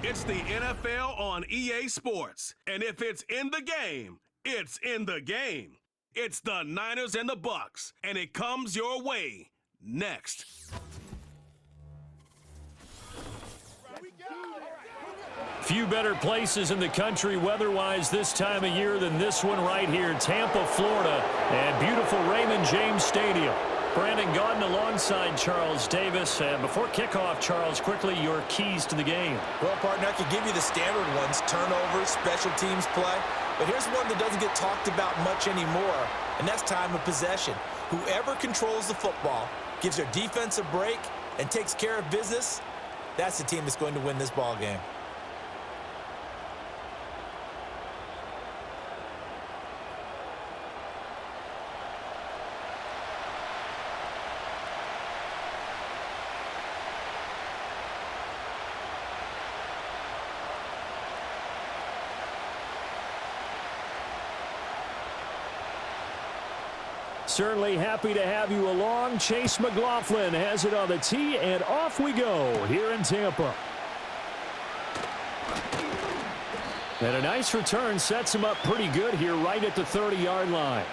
It's the NFL on EA Sports. And if it's in the game, it's in the game. It's the Niners and the Bucs, and it comes your way next. Few better places in the country weather-wise this time of year than this one right here, Tampa, Florida, and beautiful Raymond James Stadium. Brandon Gaudin alongside Charles Davis. And before kickoff, Charles, quickly your keys to the game. Well, partner, I could give you the standard ones, turnovers, special teams play. But here's one that doesn't get talked about much anymore, and that's time of possession. Whoever controls the football, gives their defense a break, and takes care of business, that's the team that's going to win this ball game. Certainly happy to have you along. Chase McLaughlin has it on the tee, and off we go here in Tampa. And a nice return sets him up pretty good here right at the 30-yard line.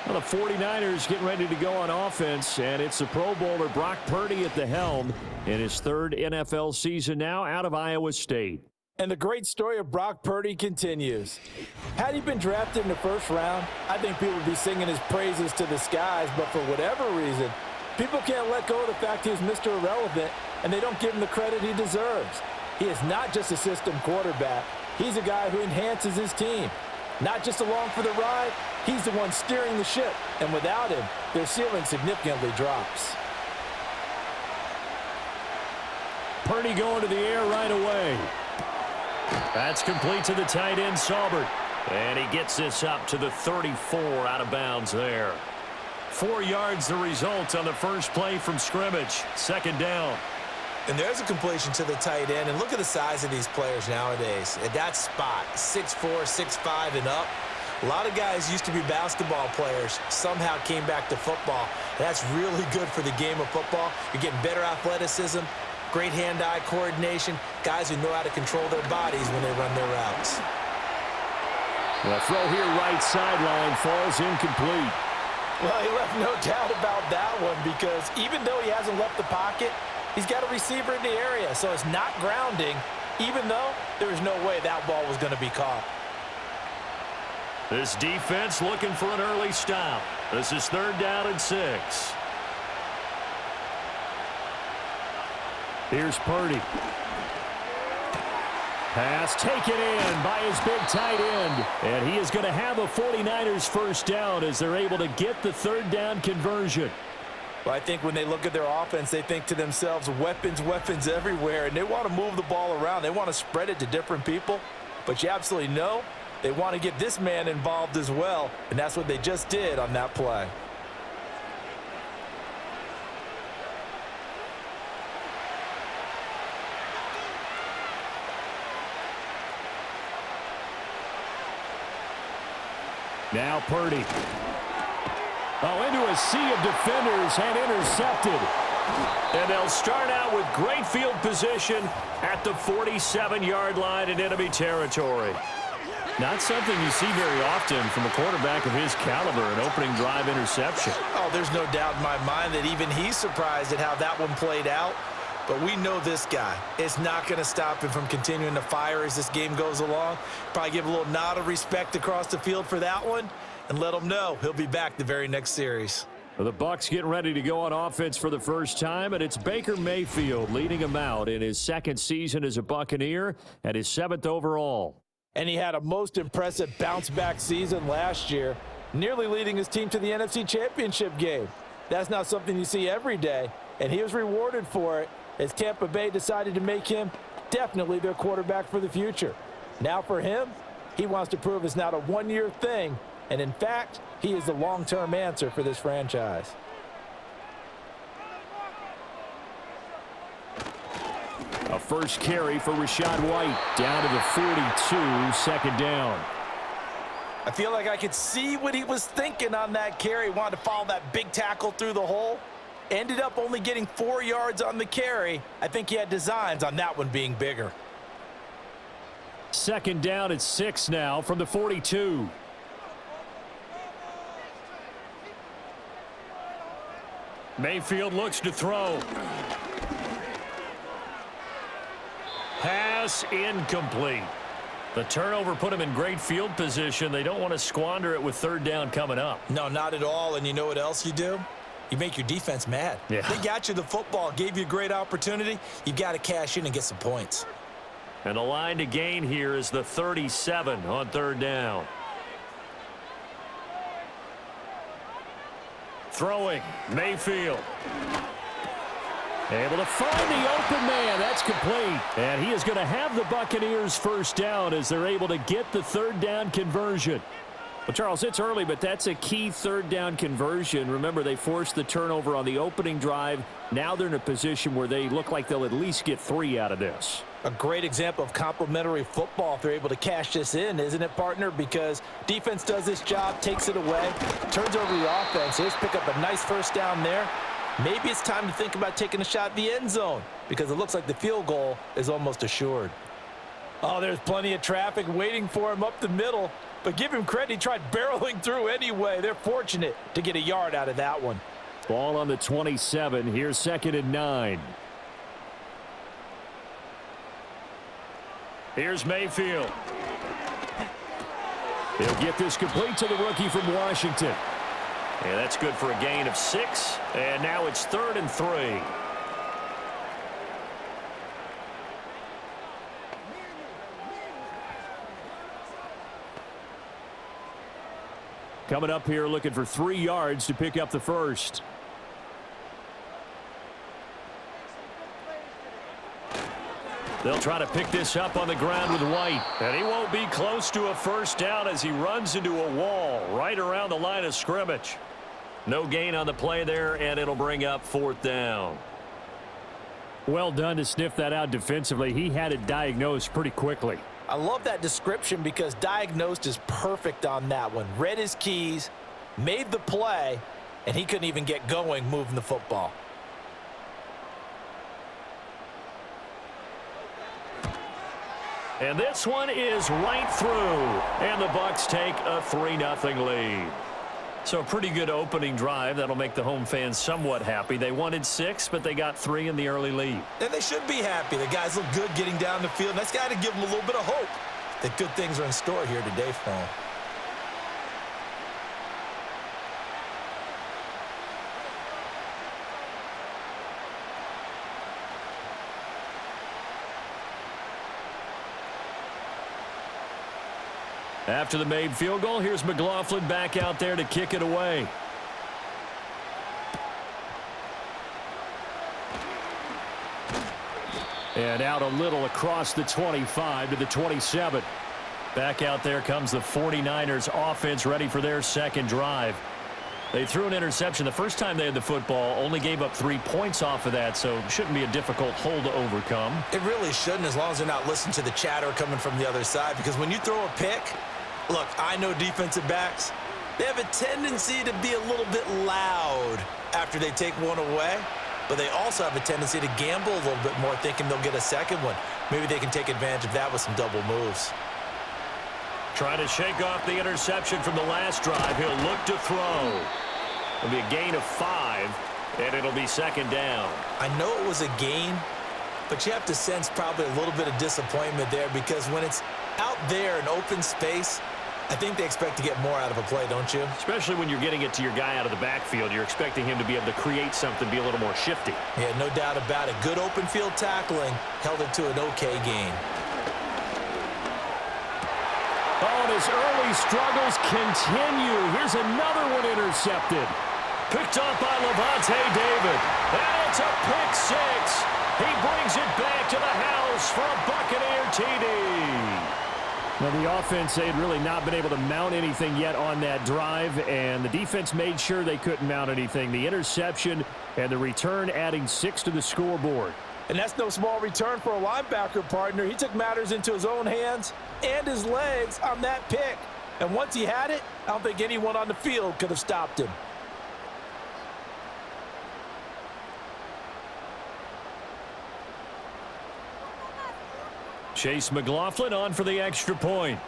Well, the 49ers getting ready to go on offense, and it's the Pro Bowler Brock Purdy at the helm in his third NFL season now out of Iowa State. And the great story of Brock Purdy continues. Had he been drafted in the first round, I think people would be singing his praises to the skies, but for whatever reason, people can't let go of the fact he's Mr. Irrelevant, and they don't give him the credit he deserves. He is not just a system quarterback. He's a guy who enhances his team. Not just along for the ride, he's the one steering the ship, and without him, their ceiling significantly drops. Purdy going to the air right away. That's complete to the tight end, Saubert. And he gets this up to the 34 out of bounds there. 4 yards the result on the first play from scrimmage. Second down. And there's a completion to the tight end. And look at the size of these players nowadays. At that spot, 6'4", 6'5", and up. A lot of guys used to be basketball players, somehow came back to football. That's really good for the game of football. You're getting better athleticism, great hand-eye coordination, guys who know how to control their bodies when they run their routes. The throw here right sideline falls incomplete. Well, he left no doubt about that one because even though he hasn't left the pocket, he's got a receiver in the area, so it's not grounding, even though there was no way that ball was going to be caught. This defense looking for an early stop. This is 3rd down and 6. Here's Purdy. Pass taken in by his big tight end. And he is going to have a 49ers first down as they're able to get the 3rd down conversion. Well, I think when they look at their offense, they think to themselves, weapons, weapons everywhere. And they want to move the ball around. They want to spread it to different people. But you absolutely know they want to get this man involved as well. And that's what they just did on that play. Now Purdy. Oh, into a sea of defenders and intercepted. And they'll start out with great field position at the 47-yard line in enemy territory. Not something you see very often from a quarterback of his caliber, an opening drive interception. Oh, there's no doubt in my mind that even he's surprised at how that one played out. But we know this guy is not going to stop him from continuing to fire as this game goes along. Probably give a little nod of respect across the field for that one and let him know he'll be back the very next series. Well, the Bucs getting ready to go on offense for the first time, and it's Baker Mayfield leading him out in his 2nd season as a Buccaneer and his 7th overall. And he had a most impressive bounce-back season last year, nearly leading his team to the NFC Championship game. That's not something you see every day, and he was rewarded for it as Tampa Bay decided to make him definitely their quarterback for the future. Now for him, he wants to prove it's not a one-year thing, and in fact, he is the long-term answer for this franchise. A first carry for Rachaad White down to the 42, 2nd down. I feel like I could see what he was thinking on that carry. Wanted to follow that big tackle through the hole. Ended up only getting 4 yards on the carry. I think he had designs on that one being bigger. Second down at 6 now from the 42. Mayfield looks to throw. Pass incomplete. The turnover put him in great field position. They don't want to squander it with third down coming up. No, not at all. And you know what else you do? You make your defense mad. Yeah. They got you the football, gave you a great opportunity. You've got to cash in and get some points. And the line to gain here is the 37 on third down. Throwing, Mayfield. Able to find the open man. That's complete. And he is going to have the Buccaneers first down as they're able to get the third down conversion. Well, Charles, it's early, but that's a key third down conversion. Remember, they forced the turnover on the opening drive. Now they're in a position where they look like they'll at least get 3 out of this. A great example of complementary football if they're able to cash this in, isn't it, partner? Because defense does this job, takes it away, turns over the offense. They just pick up a nice first down there. Maybe it's time to think about taking a shot at the end zone because it looks like the field goal is almost assured. Oh, there's plenty of traffic waiting for him up the middle. But give him credit, he tried barreling through anyway. They're fortunate to get a yard out of that one. Ball on the 27. Here's 2nd and 9. Here's Mayfield. He'll get this complete to the rookie from Washington. And that's good for a gain of 6. And now it's 3rd and 3. Coming up here looking for 3 yards to pick up the first. They'll try to pick this up on the ground with White. And he won't be close to a first down as he runs into a wall right around the line of scrimmage. No gain on the play there, and it'll bring up 4th down. Well done to sniff that out defensively. He had it diagnosed pretty quickly. I love that description because diagnosed is perfect on that one. Read his keys, made the play, and he couldn't even get going moving the football. And this one is right through. And the Bucs take a 3-0 lead. So a pretty good opening drive. That'll make the home fans somewhat happy. They wanted 6, but they got 3 in the early lead. And they should be happy. The guys look good getting down the field. That's got to give them a little bit of hope that good things are in store here today for them. After the made field goal, here's McLaughlin back out there to kick it away. And out a little across the 25 to the 27. Back out there comes the 49ers offense ready for their second drive. They threw an interception the first time they had the football, only gave up 3 points off of that, so shouldn't be a difficult hole to overcome. It really shouldn't, as long as they're not listening to the chatter coming from the other side, because when you throw a pick, look, I know defensive backs, they have a tendency to be a little bit loud after they take one away, but they also have a tendency to gamble a little bit more, thinking they'll get a second one. Maybe they can take advantage of that with some double moves. Trying to shake off the interception from the last drive. He'll look to throw. It'll be a gain of 5, and it'll be 2nd down. I know it was a gain, but you have to sense probably a little bit of disappointment there, because when it's out there in open space, I think they expect to get more out of a play, don't you? Especially when you're getting it to your guy out of the backfield. You're expecting him to be able to create something, be a little more shifty. Yeah, no doubt about it. Good open field tackling held it to an okay gain. Oh, and his early struggles continue. Here's another one intercepted. Picked up by Levante David. And it's a pick 6. He brings it back to the house for a Buccaneer TD. Now, the offense, they had really not been able to mount anything yet on that drive, and the defense made sure they couldn't mount anything. The interception and the return adding 6 to the scoreboard. And that's no small return for a linebacker, partner. He took matters into his own hands and his legs on that pick. And once he had it, I don't think anyone on the field could have stopped him. Chase McLaughlin on for the extra point.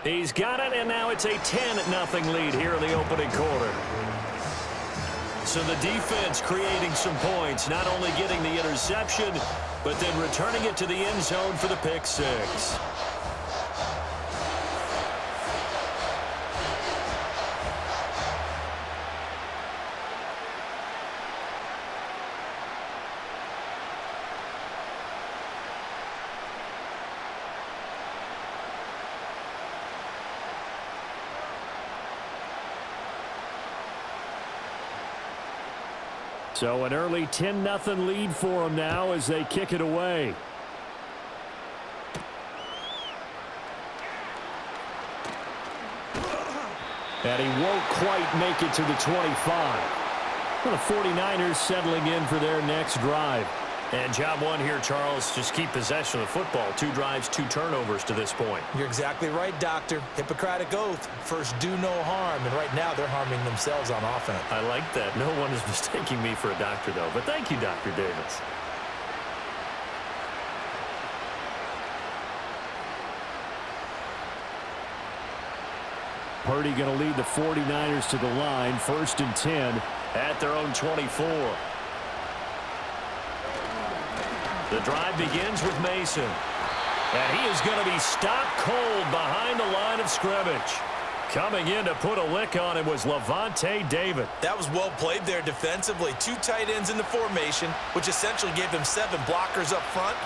He's got it, and now it's a 10-0 lead here in the opening quarter. So the defense creating some points, not only getting the interception, but then returning it to the end zone for the pick six. So an early 10-0 lead for them now as they kick it away. And he won't quite make it to the 25. Well, the 49ers settling in for their next drive. And job one here, Charles, just keep possession of the football. 2 drives, 2 turnovers to this point. You're exactly right, Doctor. Hippocratic oath. First, do no harm. And right now, they're harming themselves on offense. I like that. No one is mistaking me for a doctor, though. But thank you, Dr. Davis. Purdy going to lead the 49ers to the line. 1st and 10 at their own 24. The drive begins with Mason. And he is going to be stopped cold behind the line of scrimmage. Coming in to put a lick on him was Levante David. That was well played there defensively. 2 tight ends in the formation, which essentially gave him 7 blockers up front.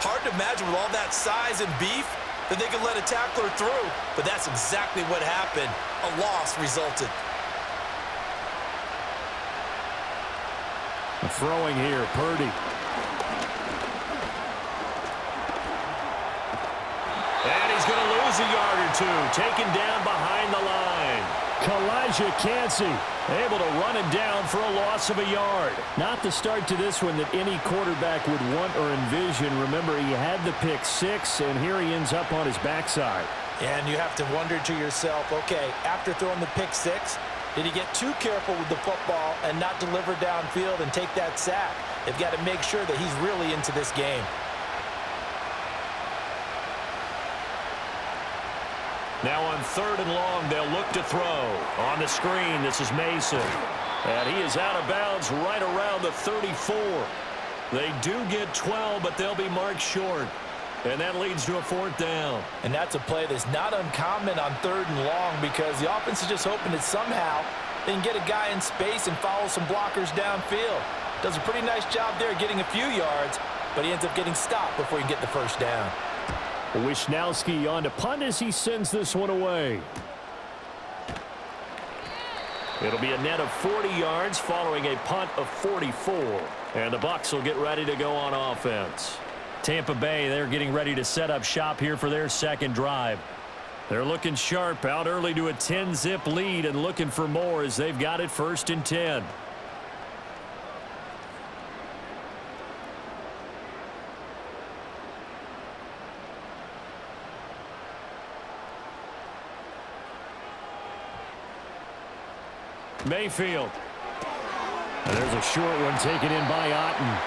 Hard to imagine with all that size and beef that they could let a tackler through. But that's exactly what happened. A loss resulted. Throwing here, Purdy. And he's going to lose a yard or 2. Taken down behind the line. Kalijah Kancey able to run it down for a loss of a yard. Not the start to this one that any quarterback would want or envision. Remember, he had the pick 6, and here he ends up on his backside. And you have to wonder to yourself, okay, after throwing the pick 6, did he get too careful with the football and not deliver downfield and take that sack? They've got to make sure that he's really into this game. Now on 3rd and long, they'll look to throw. On the screen, this is Mason. And he is out of bounds right around the 34. They do get 12, but they'll be marked short. And that leads to a 4th down. And that's a play that's not uncommon on 3rd and long because the offense is just hoping that somehow they can get a guy in space and follow some blockers downfield. Does a pretty nice job there getting a few yards, but he ends up getting stopped before he can get the 1st down. Wishnowski on to punt as he sends this one away. It'll be a net of 40 yards following a punt of 44. And the Bucs will get ready to go on offense. Tampa Bay, they're getting ready to set up shop here for their 2nd drive. They're looking sharp, out early to a 10-zip lead and looking for more as they've got it 1st and 10. Mayfield. And there's a short one taken in by Otten.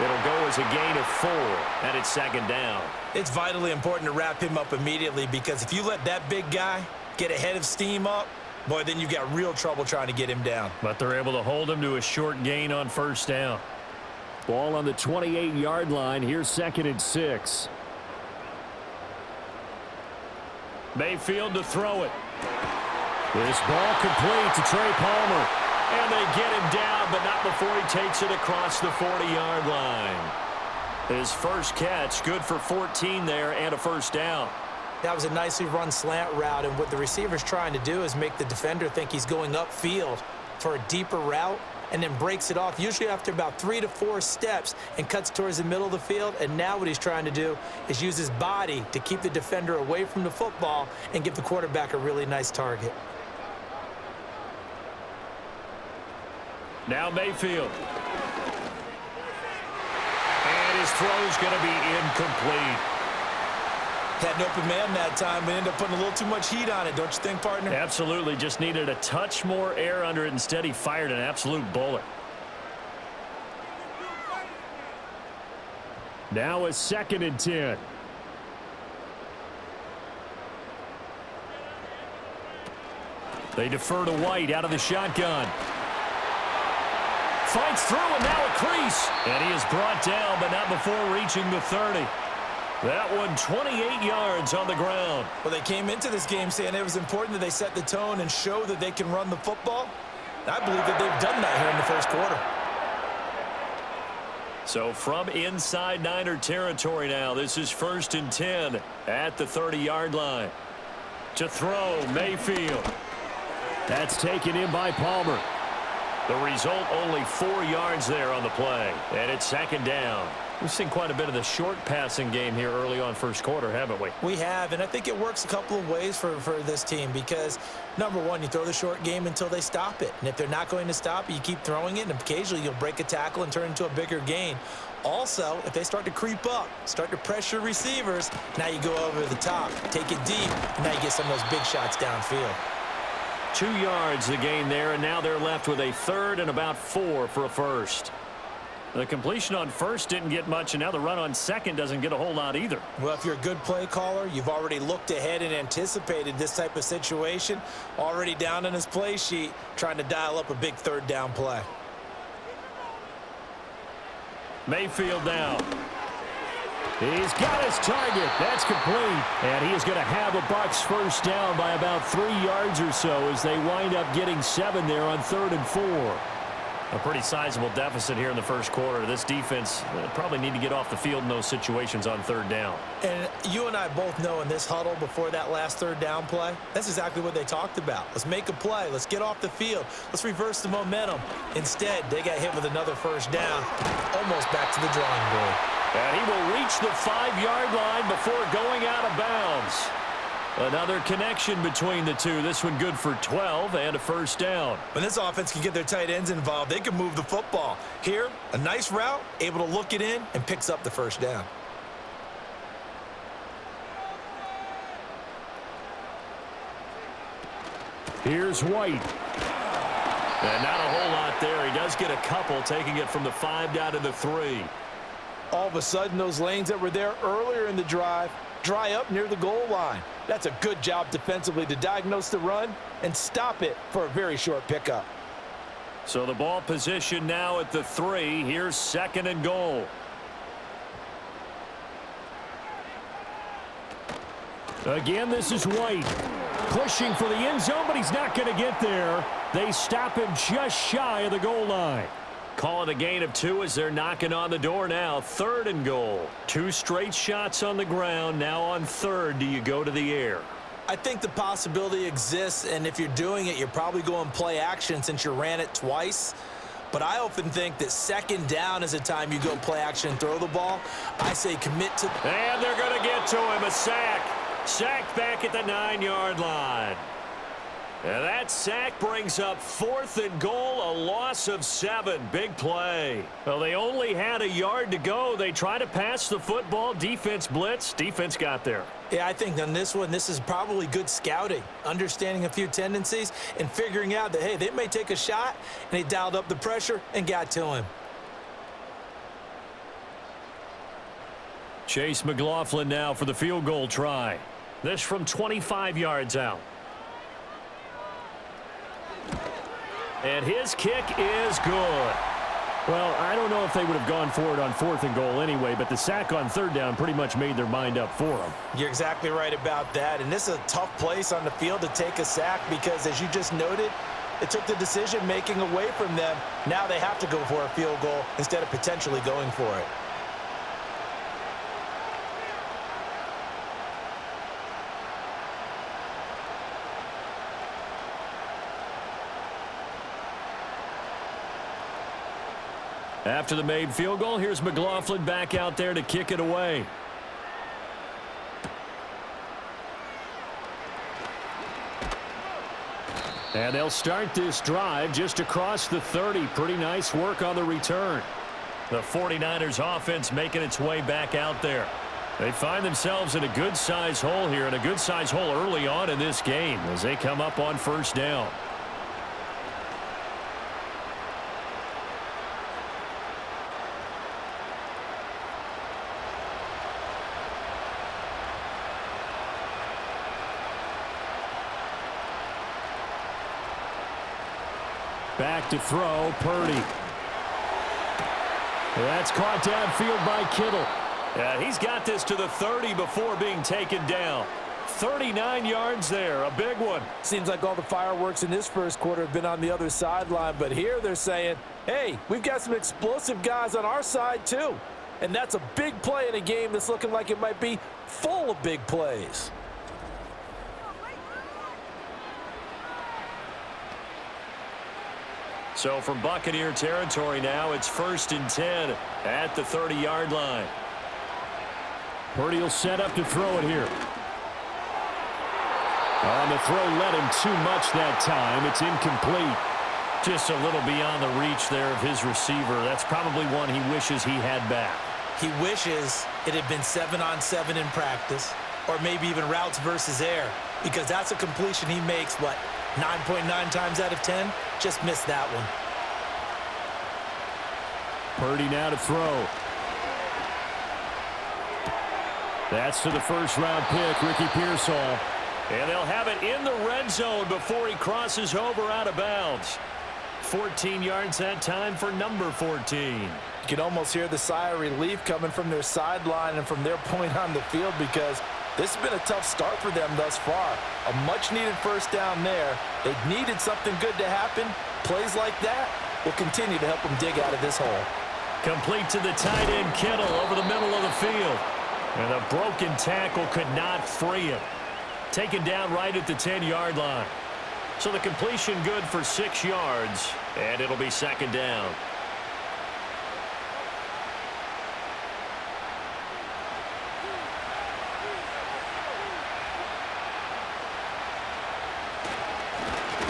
It'll go as a gain of 4, and it's 2nd down. It's vitally important to wrap him up immediately because if you let that big guy get ahead of steam up, boy, then you've got real trouble trying to get him down. But they're able to hold him to a short gain on 1st down. Ball on the 28-yard line. Here's 2nd and 6. Mayfield to throw it. This ball complete to Trey Palmer. And they get him down, but not before he takes it across the 40-yard line. His first catch, good for 14 there and a 1st down. That was a nicely run slant route, and what the receiver's trying to do is make the defender think he's going upfield for a deeper route and then breaks it off, usually after about 3 to 4 steps, and cuts towards the middle of the field. And now what he's trying to do is use his body to keep the defender away from the football and give the quarterback a really nice target. Now Mayfield. And his throw's going to be incomplete. Had an open man that time, but ended up putting a little too much heat on it, don't you think, partner? Absolutely. Just needed a touch more air under it. Instead, he fired an absolute bullet. Now a 2nd and 10. They defer to White out of the shotgun. Fights through and now a crease. And he is brought down, but not before reaching the 30. That one 28 yards on the ground. Well, they came into this game saying it was important that they set the tone and show that they can run the football. I believe that they've done that here in the first quarter. So from inside Niner territory now, this is 1st and 10 at the 30-yard line. To throw, Mayfield. That's taken in by Palmer. The result, only 4 yards there on the play. And it's 2nd down. We've seen quite a bit of the short passing game here early on first quarter, haven't we? We have, and I think it works a couple of ways for this team because, number one, you throw the short game until they stop it. And if they're not going to stop it, you keep throwing it, and occasionally you'll break a tackle and turn it into a bigger gain. Also, if they start to creep up, start to pressure receivers, now you go over the top, take it deep, and now you get some of those big shots downfield. 2 yards the gain there, and now they're left with a 3rd and about 4 for a first. The completion on first didn't get much, and now the run on second doesn't get a whole lot either. Well, if you're a good play caller, you've already looked ahead and anticipated this type of situation, already down in his play sheet, trying to dial up a big 3rd down play. Mayfield now. He's got his target. That's complete. And he is going to have a Bucs first down by about 3 yards or so as they wind up getting 7 there on 3rd and 4. A pretty sizable deficit here in the first quarter. This defense probably need to get off the field in those situations on 3rd down. And you and I both know in this huddle before that last 3rd down play, that's exactly what they talked about. Let's make a play. Let's get off the field. Let's reverse the momentum. Instead, they got hit with another first down, almost back to the drawing board. And he will reach the 5-yard line before going out of bounds. Another connection between the two. This one good for 12 and a first down. When this offense can get their tight ends involved, they can move the football. Here, a nice route, able to look it in, and picks up the first down. Here's White. And not a whole lot there. He does get a couple, taking it from the 5 down to the 3. All of a sudden, those lanes that were there earlier in the drive dry up near the goal line. That's a good job defensively to diagnose the run and stop it for a very short pickup. So the ball position now at the 3. Here's 2nd and goal. Again, this is White. Pushing for the end zone, but he's not going to get there. They stop him just shy of the goal line. Call it a gain of 2 as they're knocking on the door now. 3rd and goal. 2 straight shots on the ground. Now on 3rd, do you go to the air? I think the possibility exists, and if you're doing it, you're probably going play action since you ran it twice. But I often think that 2nd down is the time you go play action and throw the ball. I say commit to... And they're going to get to him. A sack. Sacked back at the 9-yard line. And that sack brings up 4th and goal, a loss of 7. Big play. Well, they only had a yard to go. They try to pass the football. Defense blitz. Defense got there. Yeah, I think on this one, this is probably good scouting, understanding a few tendencies and figuring out that, hey, they may take a shot, and they dialed up the pressure and got to him. Chase McLaughlin now for the field goal try. This from 25 yards out. And his kick is good. Well, I don't know if they would have gone for it on 4th and goal anyway, but the sack on 3rd down pretty much made their mind up for them. You're exactly right about that. And this is a tough place on the field to take a sack because, as you just noted, it took the decision-making away from them. Now they have to go for a field goal instead of potentially going for it. After the made field goal, here's McLaughlin back out there to kick it away. And they'll start this drive just across the 30. Pretty nice work on the return. The 49ers offense making its way back out there. They find themselves in a good-sized hole here, and a good-sized hole early on in this game as they come up on first down. Back to throw, Purdy. That's caught downfield by Kittle. He's got this to the 30 before being taken down. 39 yards there, a big one. Seems like all the fireworks in this first quarter have been on the other sideline, but here they're saying, hey, we've got some explosive guys on our side too. And that's a big play in a game that's looking like it might be full of big plays. So from Buccaneer territory now, it's 1st and 10 at the 30-yard line. Purdy will set up to throw it here. On the throw, led him too much that time. It's incomplete. Just a little beyond the reach there of his receiver. That's probably one he wishes he had back. He wishes it had been 7-on-7 in practice, or maybe even routes versus air, because that's a completion he makes, 9.9 times out of 10? Just missed that one. Purdy now to throw. That's to the first-round pick, Ricky Pearsall. And they'll have it in the red zone before he crosses over out of bounds. 14 yards that time for number 14. You can almost hear the sigh of relief coming from their sideline and from their point on the field, because this has been a tough start for them thus far. A much-needed first down there. They needed something good to happen. Plays like that will continue to help them dig out of this hole. Complete to the tight end, Kittle, over the middle of the field. And a broken tackle could not free him. Taken down right at the 10-yard line. So the completion good for 6 yards, and it'll be 2nd down.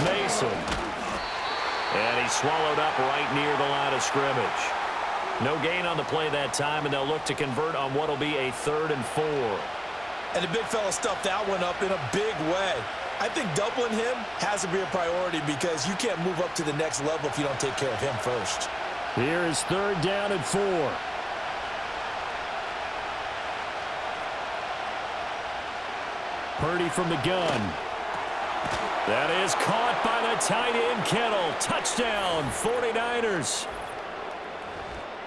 Mason. And he's swallowed up right near the line of scrimmage. No gain on the play that time, and they'll look to convert on what will be a 3rd and 4. And the big fella stuffed that one up in a big way. I think doubling him has to be a priority, because you can't move up to the next level if you don't take care of him first. Here is 3rd down and 4. Purdy from the gun. That is caught by the tight end, Kittle. Touchdown, 49ers.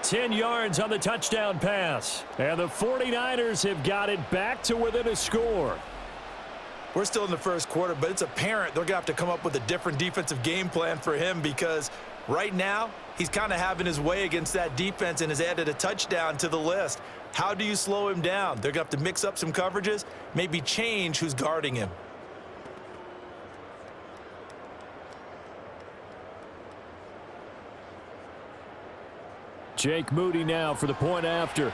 10 yards on the touchdown pass. And the 49ers have got it back to within a score. We're still in the first quarter, but it's apparent they're going to have to come up with a different defensive game plan for him, because right now he's kind of having his way against that defense and has added a touchdown to the list. How do you slow him down? They're going to have to mix up some coverages, maybe change who's guarding him. Jake Moody now for the point after.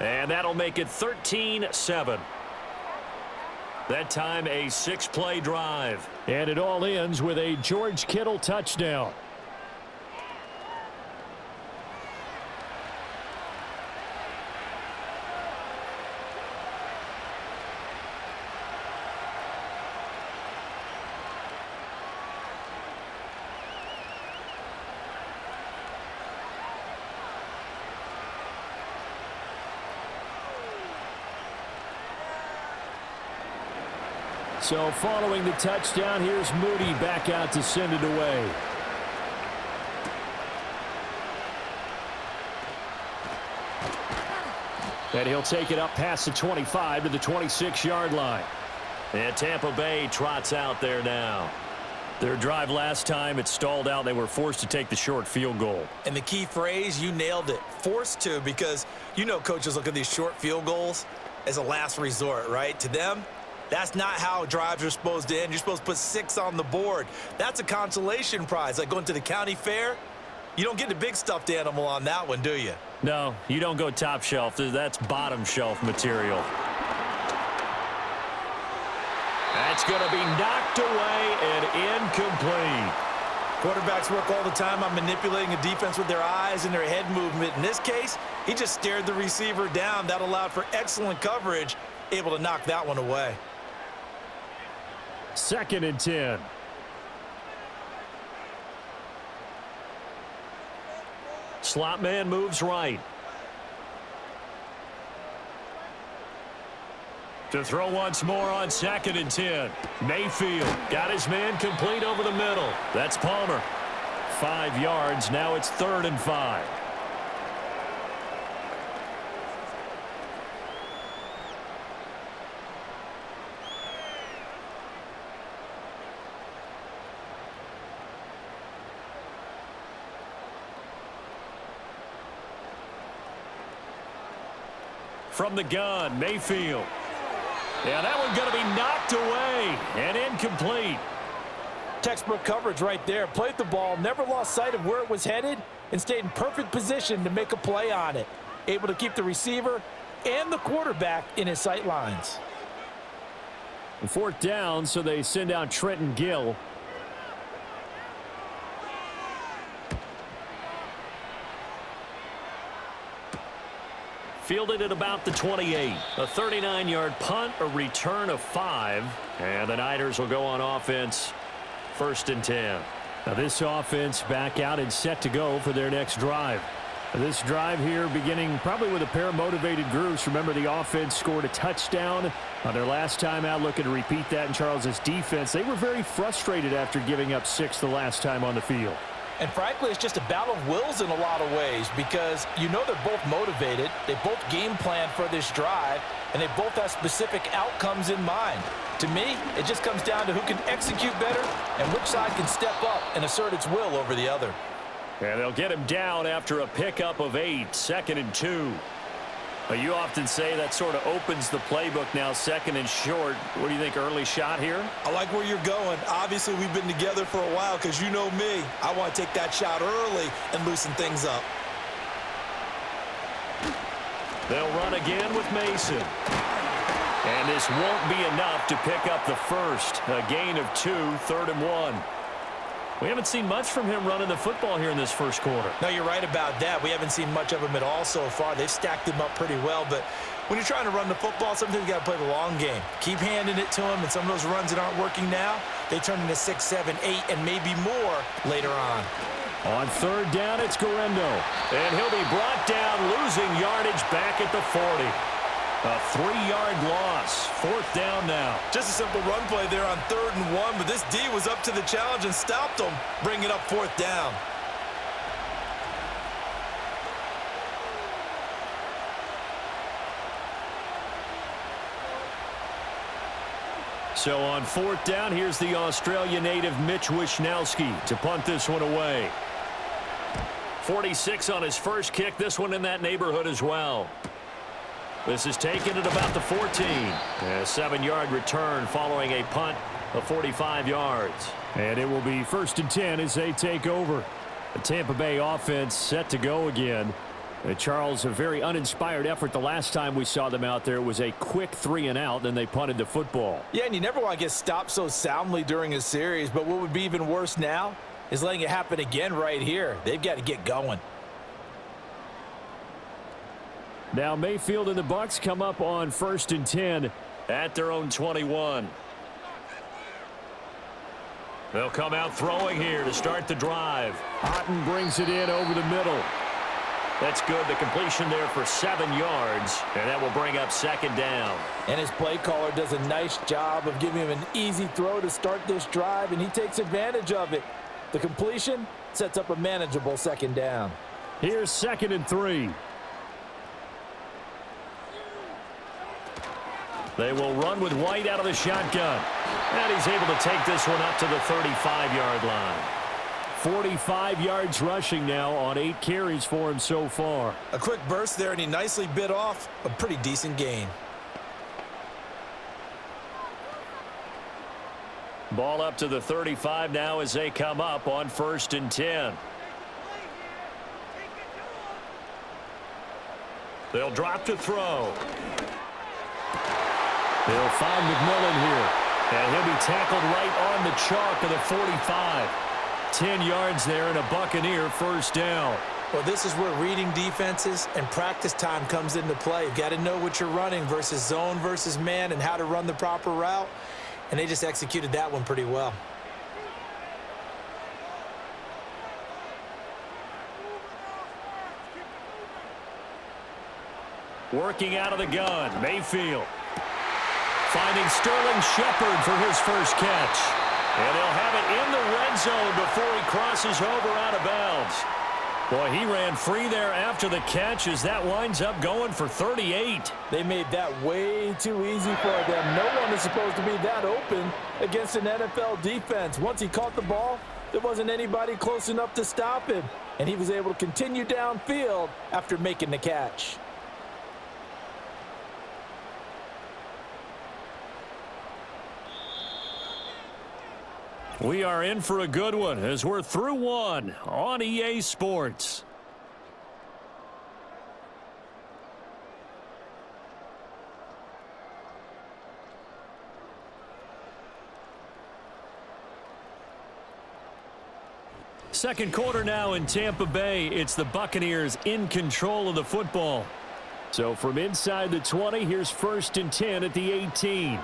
And that'll make it 13-7. That time a 6-play drive. And it all ends with a George Kittle touchdown. So following the touchdown, here's Moody back out to send it away. And he'll take it up past the 25 to the 26-yard line. And Tampa Bay trots out there now. Their drive last time, it stalled out. They were forced to take the short field goal. And the key phrase, you nailed it, forced to, because you know coaches look at these short field goals as a last resort, right? To them, that's not how drives are supposed to end. You're supposed to put 6 on the board. That's a consolation prize, like going to the county fair. You don't get the big stuffed animal on that one, do you? No, you don't go top shelf. That's bottom shelf material. That's going to be knocked away and incomplete. Quarterbacks work all the time on manipulating a defense with their eyes and their head movement. In this case, he just stared the receiver down. That allowed for excellent coverage, able to knock that one away. 2nd and 10. Slot man moves right. To throw once more on 2nd and 10. Mayfield got his man complete over the middle. That's Palmer. 5 yards. Now it's 3rd and 5. From the gun, Mayfield. Yeah, that one's going to be knocked away and incomplete. Textbook coverage right there. Played the ball, never lost sight of where it was headed, and stayed in perfect position to make a play on it. Able to keep the receiver and the quarterback in his sight lines. 4th down, so they send out Trenton Gill. Fielded at about the 28. A 39-yard punt, a return of 5. And the Niners will go on offense, 1st and 10. Now this offense back out and set to go for their next drive. This drive here beginning probably with a pair of motivated groups. Remember, the offense scored a touchdown on their last time out, looking to repeat that in Charles's defense. They were very frustrated after giving up 6 the last time on the field. And frankly, it's just a battle of wills in a lot of ways because you know they're both motivated, they both game plan for this drive, and they both have specific outcomes in mind. To me, it just comes down to who can execute better and which side can step up and assert its will over the other. And they'll get him down after a pickup of 8, 2nd and 2. You often say that sort of opens the playbook now, 2nd and short. What do you think, early shot here? I like where you're going. Obviously, we've been together for a while because you know me. I want to take that shot early and loosen things up. They'll run again with Mason. And this won't be enough to pick up the first. A gain of 2, 3rd and 1. We haven't seen much from him running the football here in this first quarter. No, you're right about that. We haven't seen much of him at all so far. They've stacked him up pretty well, but when you're trying to run the football, sometimes you got to play the long game. Keep handing it to him, and some of those runs that aren't working now, they turn into 6, 7, 8, and maybe more later on. On 3rd down, it's Guerendo. And he'll be brought down, losing yardage back at the 40. A 3-yard loss. 4th down now. Just a simple run play there on 3rd and 1, but this D was up to the challenge and stopped him, bringing up 4th down. So on 4th down, here's the Australia native Mitch Wishnowsky to punt this one away. 46 on his first kick. This one in that neighborhood as well. This is taken at about the 14. A 7-yard return following a punt of 45 yards. And it will be 1st and 10 as they take over. The Tampa Bay offense set to go again. Charles, a very uninspired effort the last time we saw them out there. It was a quick 3-and-out, then they punted the football. Yeah, and you never want to get stopped so soundly during a series, but what would be even worse now is letting it happen again right here. They've got to get going. Now Mayfield and the Bucs come up on 1st and 10 at their own 21. They'll come out throwing here to start the drive. Otten brings it in over the middle. That's good. The completion there for 7 yards, and that will bring up 2nd down. And his play caller does a nice job of giving him an easy throw to start this drive, and he takes advantage of it. The completion sets up a manageable 2nd down. Here's 2nd and 3. They will run with White out of the shotgun. And he's able to take this one up to the 35-yard line. 45 yards rushing now on 8 carries for him so far. A quick burst there, and he nicely bit off a pretty decent gain. Ball up to the 35 now as they come up on 1st and 10. They'll drop to throw. They'll find McMillan here. And he'll be tackled right on the chalk of the 45. 10 yards there and a Buccaneer 1st down. Well, this is where reading defenses and practice time comes into play. You've got to know what you're running versus zone versus man and how to run the proper route. And they just executed that one pretty well. Working out of the gun, Mayfield. Finding Sterling Shepard for his first catch. And he'll have it in the red zone before he crosses over out of bounds. Boy, he ran free there after the catch as that winds up going for 38. They made that way too easy for them. No one is supposed to be that open against an NFL defense. Once he caught the ball, there wasn't anybody close enough to stop him. And he was able to continue downfield after making the catch. We are in for a good one as we're through one on EA Sports. Second quarter now in Tampa Bay. It's the Buccaneers in control of the football. So from inside the 20, here's 1st and 10 at the 18.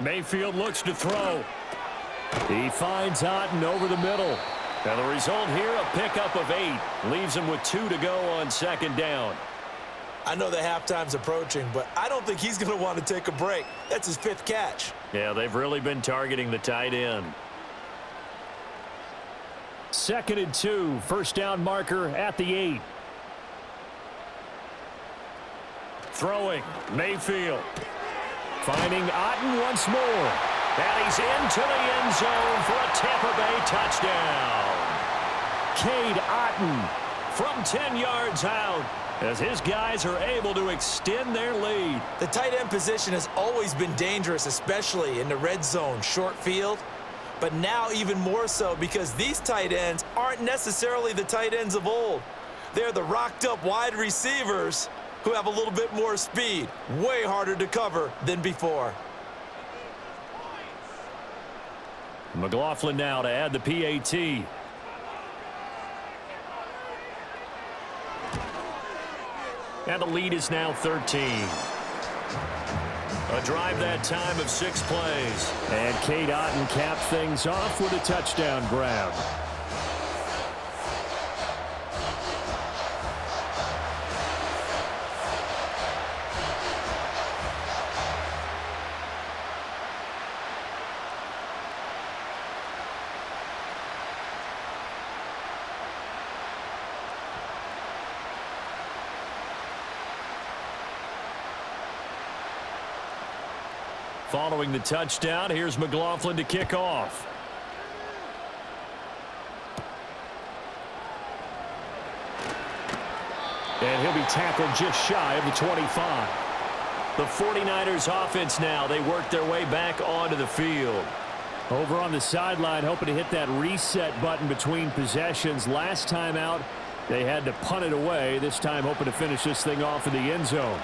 Mayfield looks to throw. He finds Otten over the middle. And the result here, a pickup of 8. Leaves him with 2 to go on 2nd down. I know the halftime's approaching, but I don't think he's going to want to take a break. That's his 5th catch. Yeah, they've really been targeting the tight end. 2nd and 2, 1st down marker at the 8. Throwing, Mayfield. Finding Otten once more. And he's into the end zone for a Tampa Bay touchdown. Cade Otten from 10 yards out as his guys are able to extend their lead. The tight end position has always been dangerous, especially in the red zone, short field. But now even more so because these tight ends aren't necessarily the tight ends of old. They're the rocked-up wide receivers who have a little bit more speed. Way harder to cover than before. McLaughlin now to add the PAT. And the lead is now 13. A drive that time of 6 plays. And Cade Otten caps things off with a touchdown grab. Following the touchdown, here's McLaughlin to kick off. And he'll be tackled just shy of the 25. The 49ers offense now, they work their way back onto the field. Over on the sideline, hoping to hit that reset button between possessions. Last time out, they had to punt it away. This time hoping to finish this thing off in the end zone.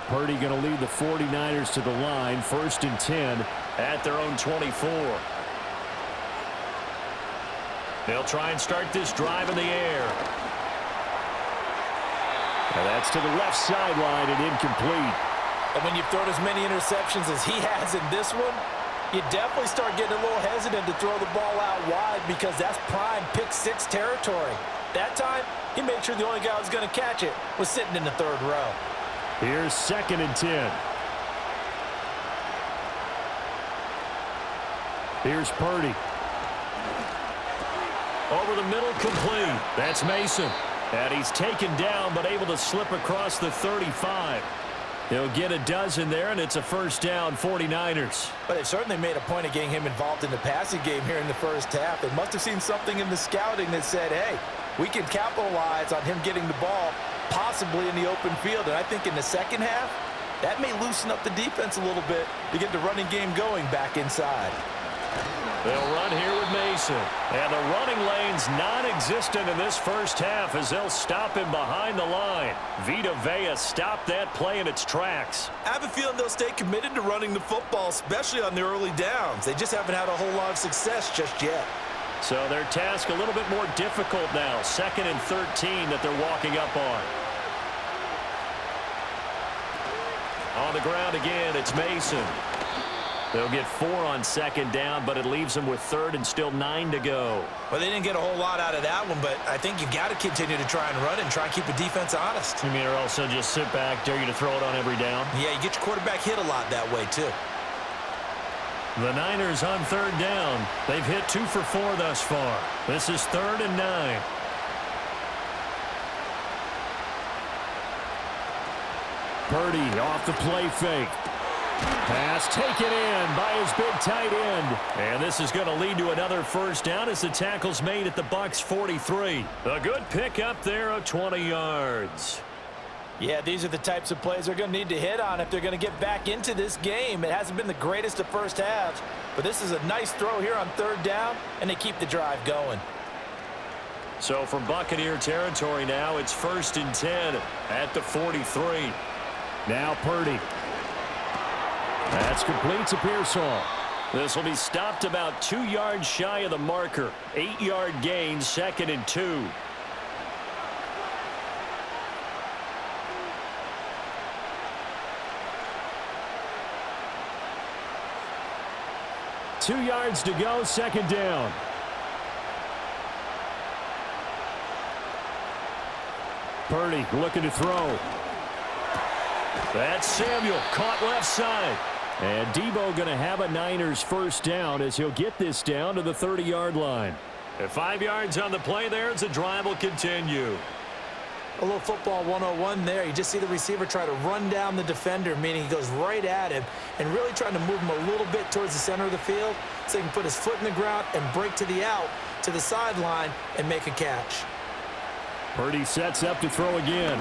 Purdy going to lead the 49ers to the line. 1st and 10 at their own 24. They'll try and start this drive in the air. And that's to the left sideline and incomplete. And when you've thrown as many interceptions as he has in this one, you definitely start getting a little hesitant to throw the ball out wide because that's prime pick 6 territory. That time, he made sure the only guy who was going to catch it was sitting in the 3rd row. Here's 2nd and 10. Here's Purdy. Over the middle, complete. That's Mason. And he's taken down, but able to slip across the 35. He'll get a dozen there, and it's a 1st down, 49ers. But they've certainly made a point of getting him involved in the passing game here in the 1st half. They must have seen something in the scouting that said, hey, we can capitalize on him getting the ball possibly in the open field. And I think in the 2nd half, that may loosen up the defense a little bit to get the running game going back inside. They'll run here with Mason. And the running lane's non-existent in this 1st half as they'll stop him behind the line. Vita Vea stopped that play in its tracks. I have a feeling they'll stay committed to running the football, especially on the early downs. They just haven't had a whole lot of success just yet. So their task a little bit more difficult now. 2nd and 13 that they're walking up on. On the ground again, it's Mason. They'll get 4 on second down, but it leaves them with third and still 9 to go. Well, they didn't get a whole lot out of that one, but I think you got to continue to try and run it and try and keep the defense honest. You mean or also just sit back, dare you to throw it on every down? Yeah, you get your quarterback hit a lot that way, too. The Niners on third down. They've hit 2 for 4 thus far. This is 3rd and 9. Purdy off the play fake. Pass taken in by his big tight end. And this is going to lead to another first down as the tackle's made at the Bucs 43. A good pick up there of 20 yards. Yeah, these are the types of plays they're going to need to hit on if they're going to get back into this game. It hasn't been the greatest of first halves, but this is a nice throw here on third down, and they keep the drive going. So from Buccaneer territory now, it's 1st and 10 at the 43. Now Purdy. That's complete to Pearsall. This will be stopped about 2 yards shy of the marker. 8-yard gain, 2nd and 2. Two yards to go, 2nd down. Purdy looking to throw. That's Samuel, caught left side. And Debo going to have a Niners first down as he'll get this down to the 30-yard line. At 5 yards on the play there as the drive will continue. A little football 101 there. You just see the receiver try to run down the defender, meaning he goes right at him and really trying to move him a little bit towards the center of the field so he can put his foot in the ground and break to the out, to the sideline, and make a catch. Purdy sets up to throw again.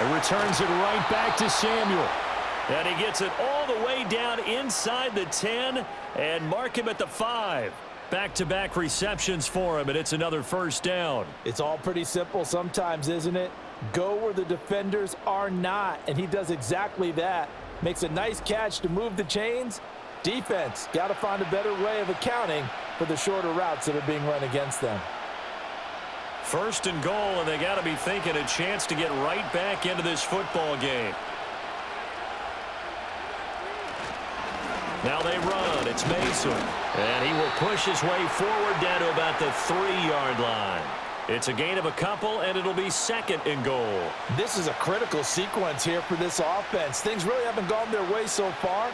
And returns it right back to Samuel. And he gets it all the way down inside the 10 and mark him at the 5. Back-to-back receptions for him, and it's another first down. It's all pretty simple sometimes, isn't it? Go where the defenders are not, and he does exactly that. Makes a nice catch to move the chains. Defense got to find a better way of accounting for the shorter routes that are being run against them. 1st and goal, and they got to be thinking a chance to get right back into this football game. Now they run. It's Mason. And he will push his way forward down to about the 3-yard line. It's a gain of a couple, and it'll be 2nd and goal. This is a critical sequence here for this offense. Things really haven't gone their way so far.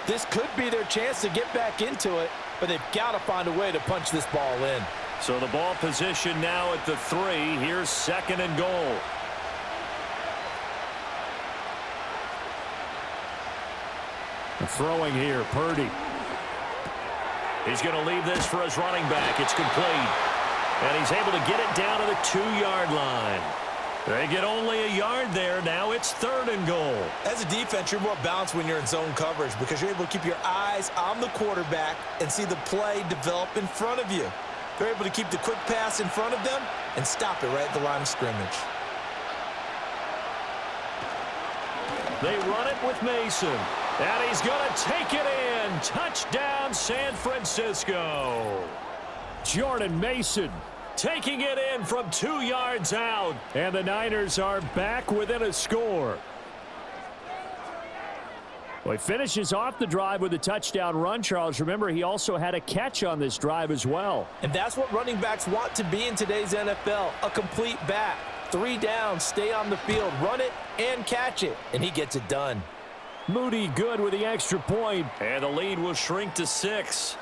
This could be their chance to get back into it, but they've got to find a way to punch this ball in. So the ball position now at the 3. Here's 2nd and goal. Throwing here, Purdy. He's going to leave this for his running back. It's complete. And he's able to get it down to the 2-yard line. They get only a yard there. Now it's 3rd and goal. As a defense, you're more balanced when you're in zone coverage because you're able to keep your eyes on the quarterback and see the play develop in front of you. They're able to keep the quick pass in front of them and stop it right at the line of scrimmage. They run it with Mason. And he's going to take it in. Touchdown, San Francisco. Jordan Mason taking it in from 2 yards out. And the Niners are back within a score. Well, he finishes off the drive with a touchdown run, Charles. Remember, he also had a catch on this drive as well. And that's what running backs want to be in today's NFL, a complete back. 3 downs, stay on the field, run it, and catch it. And he gets it done. Moody good with the extra point. And the lead will shrink to 6.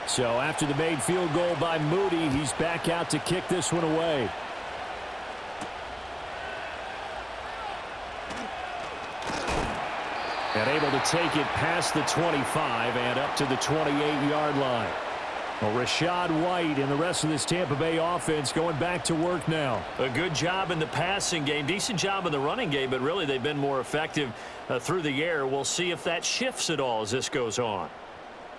So after the made field goal by Moody, he's back out to kick this one away. And able to take it past the 25 and up to the 28-yard line. Well, Rashad White and the rest of this Tampa Bay offense going back to work now. A good job in the passing game, decent job in the running game, but really they've been more effective through the air. We'll see if that shifts at all as this goes on.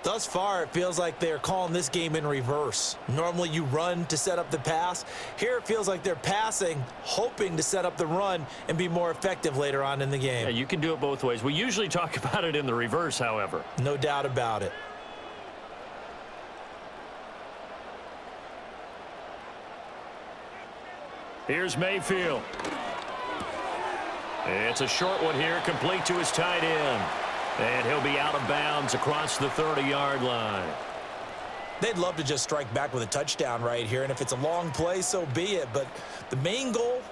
Thus far, it feels like they're calling this game in reverse. Normally you run to set up the pass. Here it feels like they're passing, hoping to set up the run and be more effective later on in the game. Yeah, you can do it both ways. We usually talk about it in the reverse, however. No doubt about it. Here's Mayfield. It's a short one here, complete to his tight end. And he'll be out of bounds across the 30-yard line. They'd love to just strike back with a touchdown right here, and if it's a long play, so be it. But the main goal,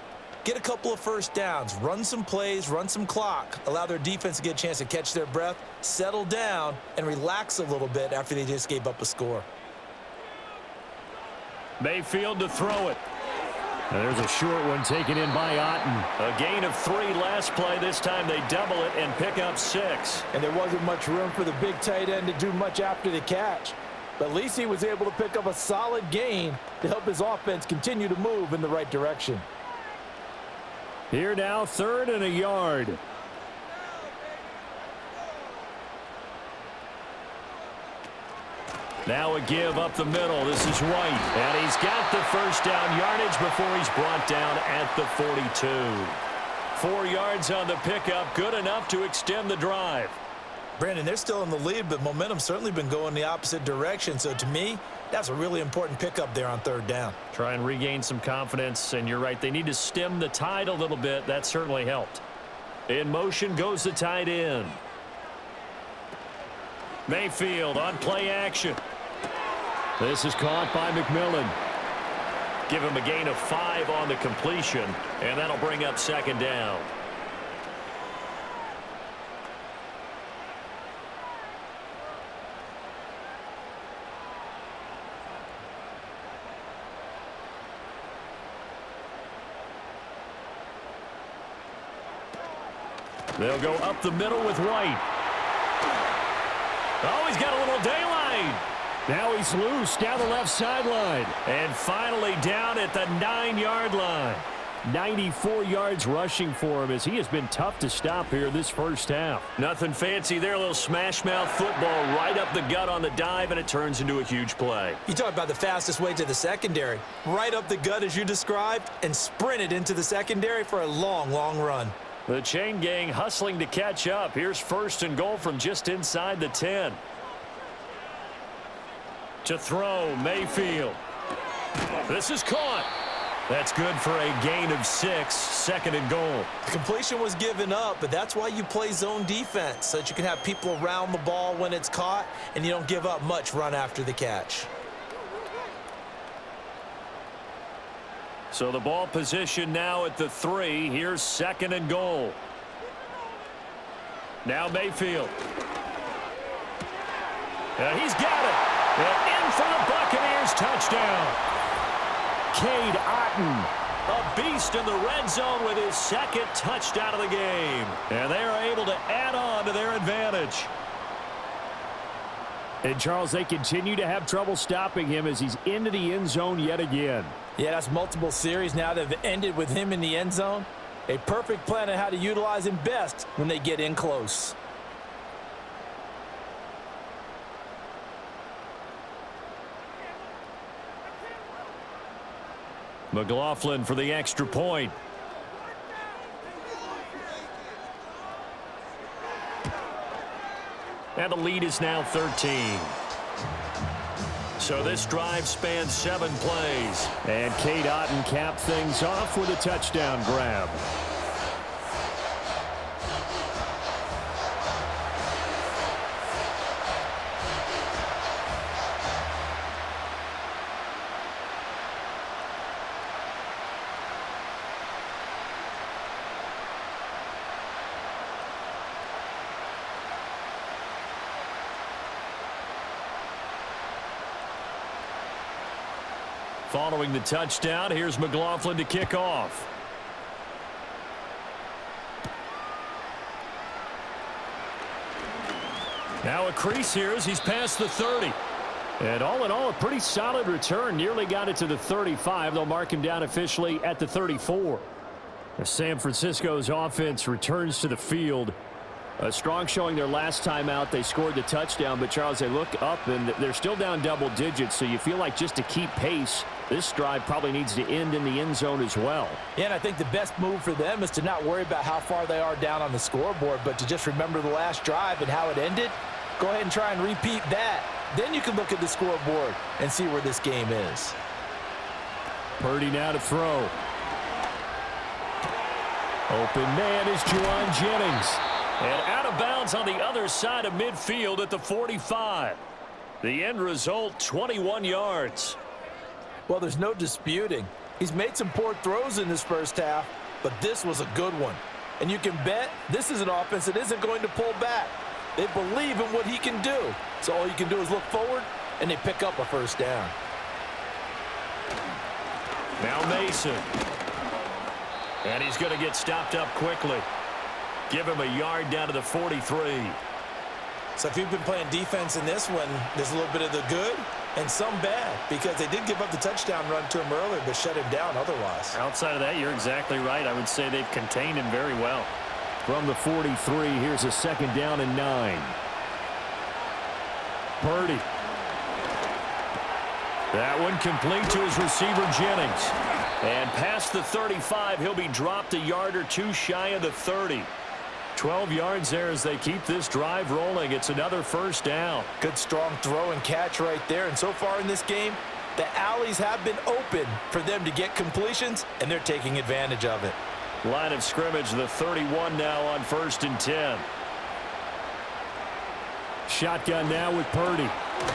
get a couple of first downs, run some plays, run some clock, allow their defense to get a chance to catch their breath, settle down, and relax a little bit after they just gave up a score. Mayfield to throw it. And there's a short one taken in by Otten. A gain of 3 last play. This time they double it and pick up 6. And there wasn't much room for the big tight end to do much after the catch. But at least he was able to pick up a solid gain to help his offense continue to move in the right direction. Here now, 3rd and a yard. Now a give up the middle. This is White. And he's got the first down yardage before he's brought down at the 42. 4 yards on the pickup. Good enough to extend the drive. Brandon, they're still in the lead, but momentum's certainly been going the opposite direction. So to me, that's a really important pickup there on 3rd down. Try and regain some confidence. And you're right, they need to stem the tide a little bit. That certainly helped. In motion goes the tight end. Mayfield on play action. This is caught by McMillan. Give him a gain of 5 on the completion, and that'll bring up 2nd down. They'll go up the middle with White. Oh, he's got a little daylight. Now he's loose down the left sideline. And finally down at the 9-yard line. 94 yards rushing for him as he has been tough to stop here this first half. Nothing fancy there. A little smash mouth football right up the gut on the dive, and it turns into a huge play. You talk about the fastest way to the secondary. Right up the gut as you described and sprinted into the secondary for a long, long run. The chain gang hustling to catch up. Here's 1st and goal from just inside the 10. To throw, Mayfield. This is caught. That's good for a gain of 6, 2nd and goal. The completion was given up, but that's why you play zone defense, so that you can have people around the ball when it's caught, and you don't give up much run after the catch. So the ball position now at the 3. Here's 2nd and goal. Now Mayfield. He's got it. And in for the Buccaneers touchdown. Cade Otten, a beast in the red zone with his 2nd touchdown of the game. And they are able to add on to their advantage. And, Charles, they continue to have trouble stopping him as he's into the end zone yet again. Yeah, that's multiple series now that have ended with him in the end zone. A perfect plan on how to utilize him best when they get in close. McLaughlin for the extra point. And the lead is now 13. So this drive spans 7 plays. And Cade Otten capped things off with a touchdown grab. Following the touchdown, here's McLaughlin to kick off. Now a crease here as he's past the 30. And all in all, a pretty solid return. Nearly got it to the 35. They'll mark him down officially at the 34. As San Francisco's offense returns to the field. A strong showing their last time out. They scored the touchdown, but Charles, they look up and they're still down double digits, so you feel like just to keep pace, this drive probably needs to end in the end zone as well. Yeah, and I think the best move for them is to not worry about how far they are down on the scoreboard, but to just remember the last drive and how it ended. Go ahead and try and repeat that. Then you can look at the scoreboard and see where this game is. Purdy now to throw. Open man is Juwan Jennings. And out of bounds on the other side of midfield at the 45. The end result, 21 yards. Well, there's no disputing. He's made some poor throws in this first half, but this was a good one. And you can bet this is an offense that isn't going to pull back. They believe in what he can do. So all you can do is look forward, and they pick up a first down. Now Mason. And he's going to get stopped up quickly. Give him a yard down to the 43. So if you've been playing defense in this one, there's a little bit of the good and some bad, because they did give up the touchdown run to him earlier, but shut him down otherwise. Outside of that, you're exactly right. I would say they've contained him very well. From the 43, here's a second down and 9. Purdy. That one complete to his receiver, Jennings. And past the 35, he'll be dropped a yard or two shy of the 30. 12 yards there as they keep this drive rolling. It's another first down. Good strong throw and catch right there. And so far in this game, the alleys have been open for them to get completions, and they're taking advantage of it. Line of scrimmage, the 31 now on 1st and 10. Shotgun now with Purdy.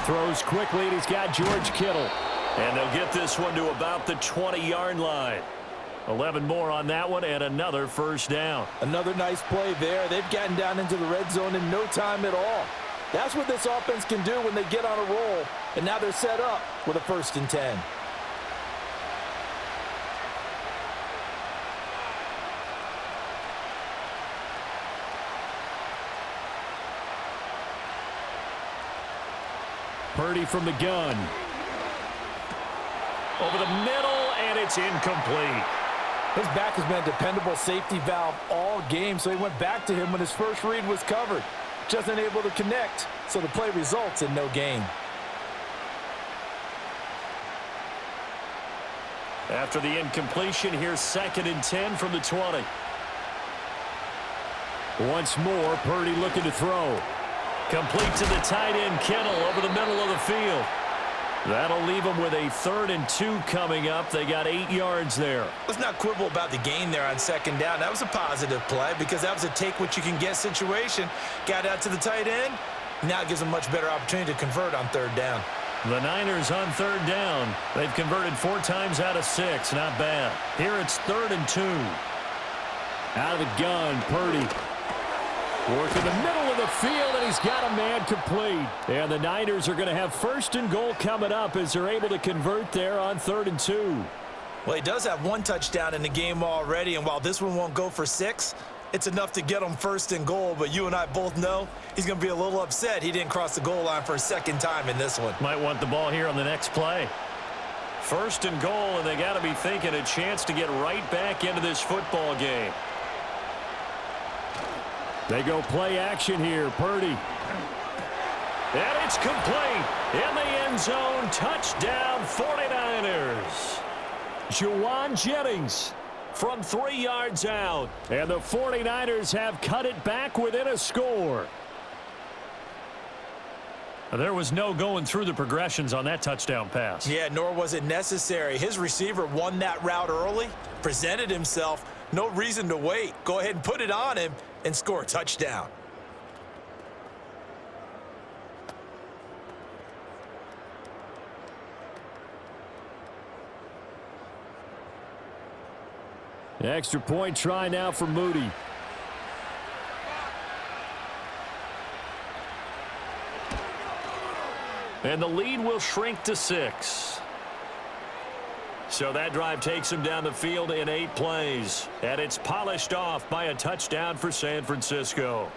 Throws quickly, and he's got George Kittle. And they'll get this one to about the 20-yard line. 11 more on that one, and another first down. Another nice play there. They've gotten down into the red zone in no time at all. That's what this offense can do when they get on a roll, and now they're set up with a 1st and 10. Purdy from the gun. Over the middle, and it's incomplete. His back has been a dependable safety valve all game, so he went back to him when his first read was covered. Just unable to connect, so the play results in no gain. After the incompletion, here's 2nd and 10 from the 20. Once more, Purdy looking to throw. Complete to the tight end, Kittle, over the middle of the field. That'll leave them with a 3rd and 2 coming up. They got 8 yards there. Let's not quibble about the gain there on 2nd down. That was a positive play because that was a take-what-you-can-get situation. Got out to the tight end. Now it gives them a much better opportunity to convert on 3rd down. The Niners on 3rd down. They've converted 4 times out of 6. Not bad. Here it's 3rd and 2. Out of the gun, Purdy. Working the middle of the field, and he's got a man complete. And the Niners are going to have 1st and goal coming up as they're able to convert there on 3rd and 2. Well, he does have 1 touchdown in the game already, and while this one won't go for 6, it's enough to get him 1st and goal. But you and I both know he's going to be a little upset he didn't cross the goal line for a 2nd time in this one. Might want the ball here on the next play. 1st and goal, and they got to be thinking a chance to get right back into this football game. They go play action here. Purdy. And it's complete. In the end zone. Touchdown 49ers. Juwan Jennings from 3 yards out. And the 49ers have cut it back within a score. There was no going through the progressions on that touchdown pass. Yeah, nor was it necessary. His receiver won that route early, presented himself. No reason to wait. Go ahead and put it on him and score a touchdown. Extra point try now for Moody. And the lead will shrink to 6. So that drive takes him down the field in 8 plays. And it's polished off by a touchdown for San Francisco.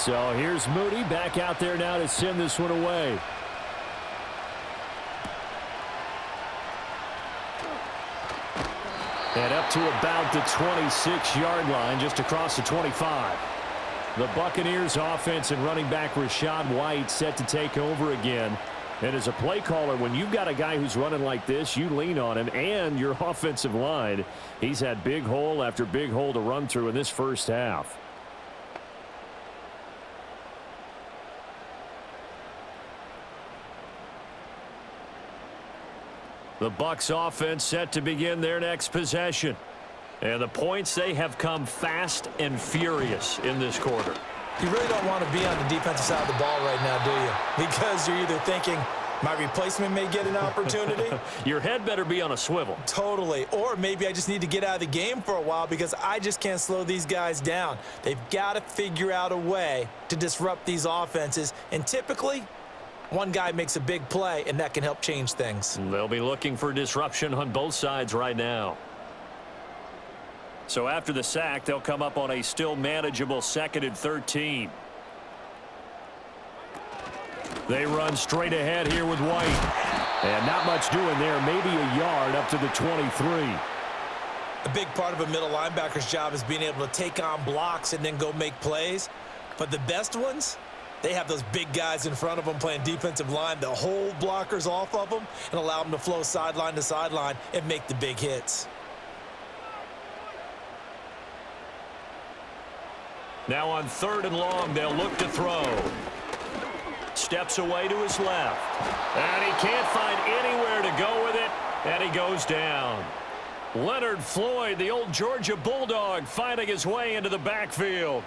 So here's Moody back out there now to send this one away. And up to about the 26-yard line, just across the 25. The Buccaneers offense and running back Rachaad White set to take over again. And as a play caller, when you've got a guy who's running like this, you lean on him and your offensive line. He's had big hole after big hole to run through in this first half. The Bucs offense set to begin their next possession. And the points, they have come fast and furious in this quarter. You really don't want to be on the defensive side of the ball right now, do you? Because you're either thinking, my replacement may get an opportunity. Your head better be on a swivel. Totally. Or maybe I just need to get out of the game for a while because I just can't slow these guys down. They've got to figure out a way to disrupt these offenses. And typically, one guy makes a big play, and that can help change things. They'll be looking for disruption on both sides right now. So after the sack, they'll come up on a still manageable 2nd and 13. They run straight ahead here with White. And not much doing there, maybe a yard up to the 23. A big part of a middle linebacker's job is being able to take on blocks and then go make plays. But the best ones, they have those big guys in front of them playing defensive line that hold blockers off of them and allow them to flow sideline to sideline and make the big hits. Now on 3rd and long, they'll look to throw. Steps away to his left. And he can't find anywhere to go with it, and he goes down. Leonard Floyd, the old Georgia Bulldog, finding his way into the backfield.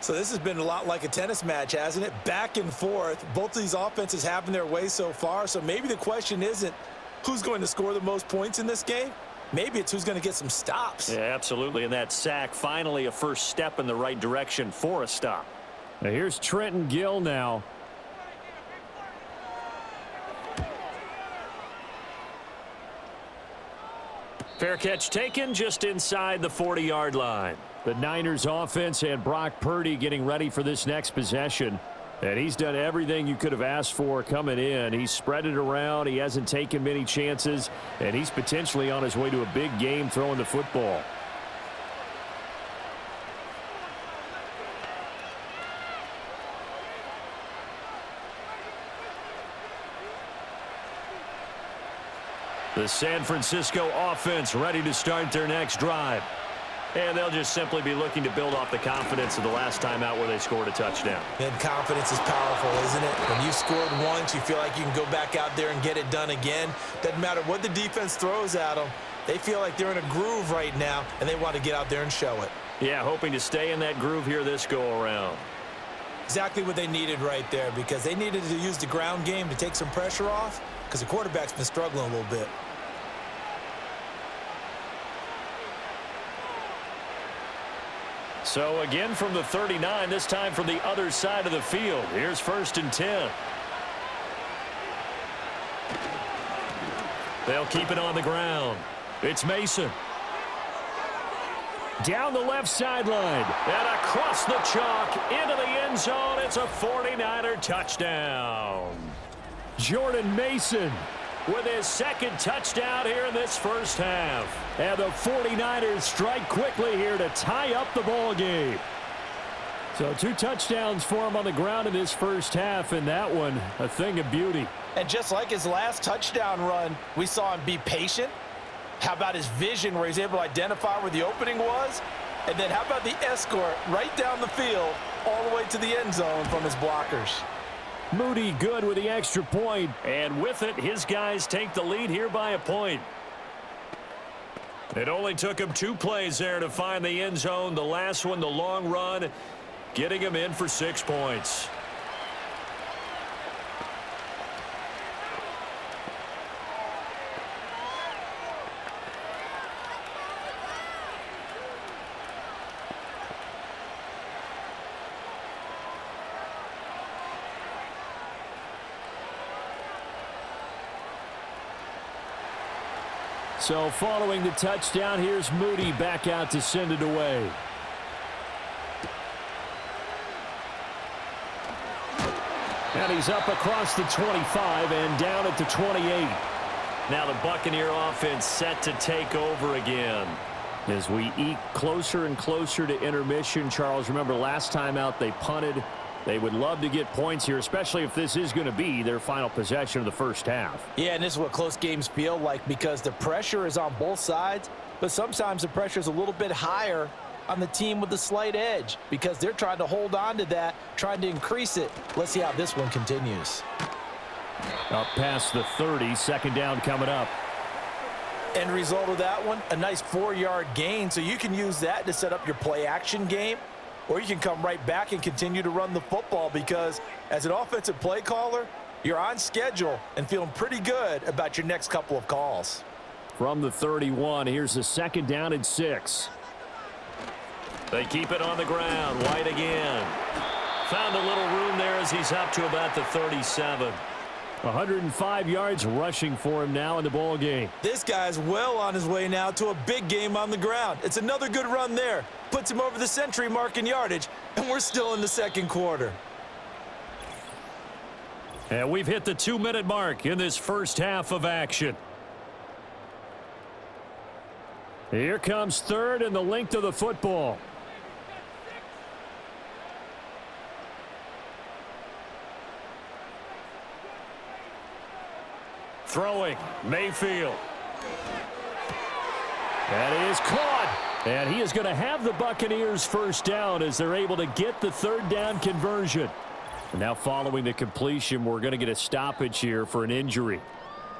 So this has been a lot like a tennis match, hasn't it? Back and forth. Both of these offenses having their way so far. So maybe the question isn't who's going to score the most points in this game. Maybe it's who's going to get some stops. Yeah, absolutely. And that sack, finally a first step in the right direction for a stop. Now here's Trenton Gill now. Fair catch taken just inside the 40-yard line. The Niners offense and Brock Purdy getting ready for this next possession. And he's done everything you could have asked for coming in. He's spread it around. He hasn't taken many chances. And he's potentially on his way to a big game throwing the football. The San Francisco offense ready to start their next drive. And they'll just simply be looking to build off the confidence of the last time out where they scored a touchdown. And confidence is powerful, isn't it? When you've scored once, you feel like you can go back out there and get it done again. Doesn't matter what the defense throws at them. They feel like they're in a groove right now, and they want to get out there and show it. Yeah, hoping to stay in that groove here this go-around. Exactly what they needed right there, because they needed to use the ground game to take some pressure off, because the quarterback's been struggling a little bit. So again from the 39, this time from the other side of the field. Here's 1st and 10. They'll keep it on the ground. It's Mason. Down the left sideline. And across the chalk into the end zone. It's a 49er touchdown. Jordan Mason with his 2nd touchdown here in this first half. And the 49ers strike quickly here to tie up the ball game. So 2 touchdowns for him on the ground in this first half, and that one a thing of beauty. And just like his last touchdown run, we saw him be patient. How about his vision where he's able to identify where the opening was? And then how about the escort right down the field all the way to the end zone from his blockers? Moody good with the extra point, and with it, his guys take the lead here by a point. It only took him 2 plays there to find the end zone. The last one, the long run, getting him in for 6 points. So following the touchdown, here's Moody back out to send it away. And he's up across the 25 and down at the 28. Now the Buccaneer offense set to take over again. As we eke closer and closer to intermission, Charles, remember last time out they punted. They would love to get points here, especially if this is going to be their final possession of the first half. Yeah, and this is what close games feel like because the pressure is on both sides, but sometimes the pressure is a little bit higher on the team with the slight edge because they're trying to hold on to that, trying to increase it. Let's see how this one continues. Up past the 30, second down coming up. End result of that one, a nice 4-yard gain, so you can use that to set up your play-action game, or you can come right back and continue to run the football because as an offensive play caller, you're on schedule and feeling pretty good about your next couple of calls. From the 31, here's the second down and 6. They keep it on the ground. White again. Found a little room there as he's up to about the 37. 105 yards rushing for him now in the ball game. This guy's well on his way now to a big game on the ground. It's another good run there. Puts him over the century mark in yardage, and we're still in the second quarter. And we've hit the 2-minute mark in this first half of action. Here comes third and the length of the football. Throwing, Mayfield. That is caught. And he is going to have the Buccaneers first down as they're able to get the third down conversion. And now following the completion, we're going to get a stoppage here for an injury.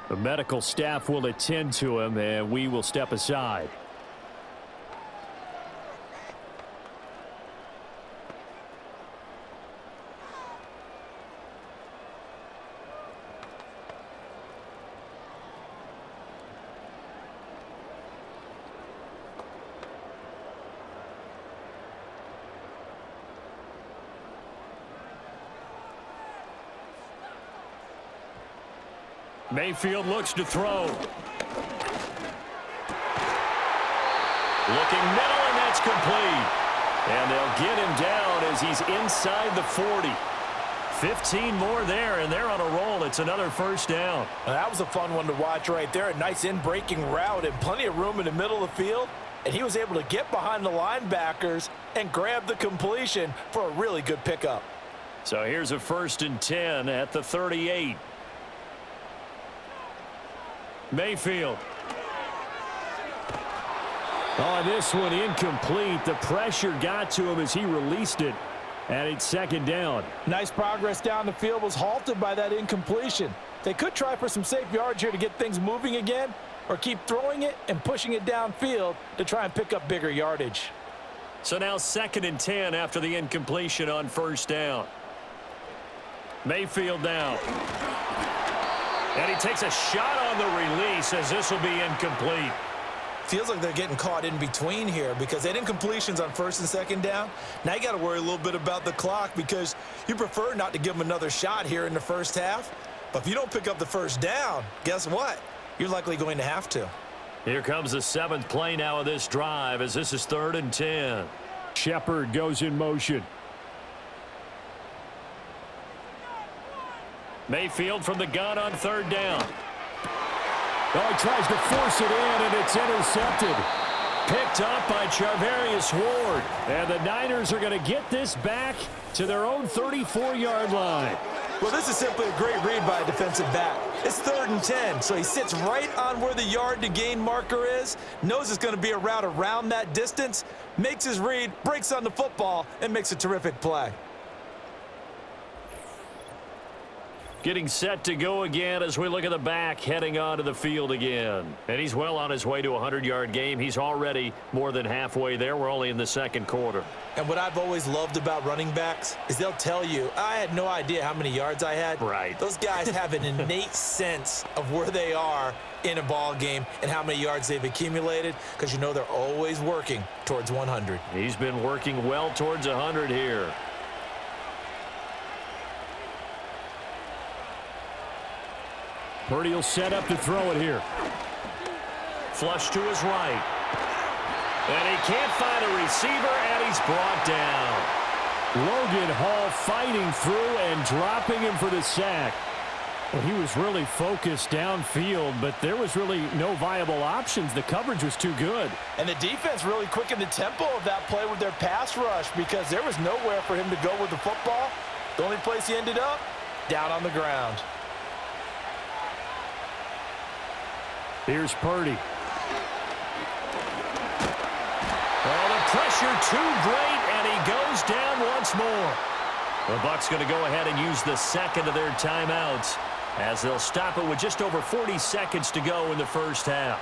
The medical staff will attend to him, and we will step aside. Mayfield looks to throw. Looking middle, and that's complete. And they'll get him down as he's inside the 40. 15 more there, and they're on a roll. It's another first down. Well, that was a fun one to watch right there. A nice in-breaking route and plenty of room in the middle of the field. And he was able to get behind the linebackers and grab the completion for a really good pickup. So here's a 1st and 10 at the 38. Mayfield. Oh, this one incomplete. The pressure got to him as he released it. And it's second down. Nice progress down the field was halted by that incompletion. They could try for some safe yards here to get things moving again, or keep throwing it and pushing it downfield to try and pick up bigger yardage. So now 2nd and 10 after the incompletion on first down. Mayfield now. And he takes a shot on the release as this will be incomplete. Feels like they're getting caught in between here because they had incompletions on 1st and 2nd down. Now you got to worry a little bit about the clock because you prefer not to give them another shot here in the first half. But if you don't pick up the first down, guess what? You're likely going to have to. Here comes the 7th play now of this drive as this is 3rd and 10. Shepard goes in motion. Mayfield from the gun on 3rd down. Oh, he tries to force it in, and it's intercepted. Picked up by Charvarius Ward. And the Niners are going to get this back to their own 34-yard line. Well, this is simply a great read by a defensive back. It's 3rd and 10, so he sits right on where the yard-to-gain marker is, knows it's going to be a route around that distance, makes his read, breaks on the football, and makes a terrific play. Getting set to go again as we look at the back heading onto the field again. And he's well on his way to a 100-yard game. He's already more than halfway there. We're only in the second quarter. And what I've always loved about running backs is they'll tell you, I had no idea how many yards I had. Right. Those guys have an innate sense of where they are in a ball game and how many yards they've accumulated because you know they're always working towards 100. He's been working well towards 100 here. Purdy will set up to throw it here. Flush to his right. And he can't find a receiver, and he's brought down. Logan Hall fighting through and dropping him for the sack. Well, he was really focused downfield, but there was really no viable options. The coverage was too good. And the defense really quickened the tempo of that play with their pass rush because there was nowhere for him to go with the football. The only place he ended up, down on the ground. Here's Purdy. Oh, the pressure too great, and he goes down once more. The Bucs going to go ahead and use the second of their timeouts as they'll stop it with just over 40 seconds to go in the first half.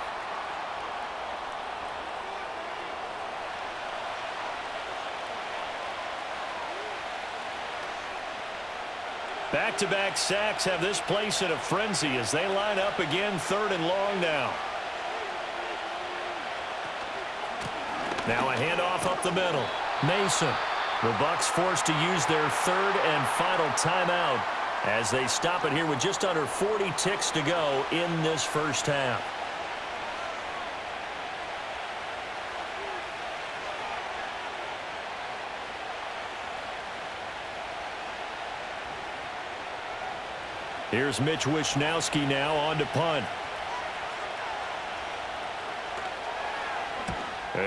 Back-to-back sacks have this place in a frenzy as they line up again, 3rd and long now. Now a handoff up the middle. Mason. The Bucs forced to use their 3rd and final timeout as they stop it here with just under 40 ticks to go in this first half. Here's Mitch Wishnowsky now on to punt.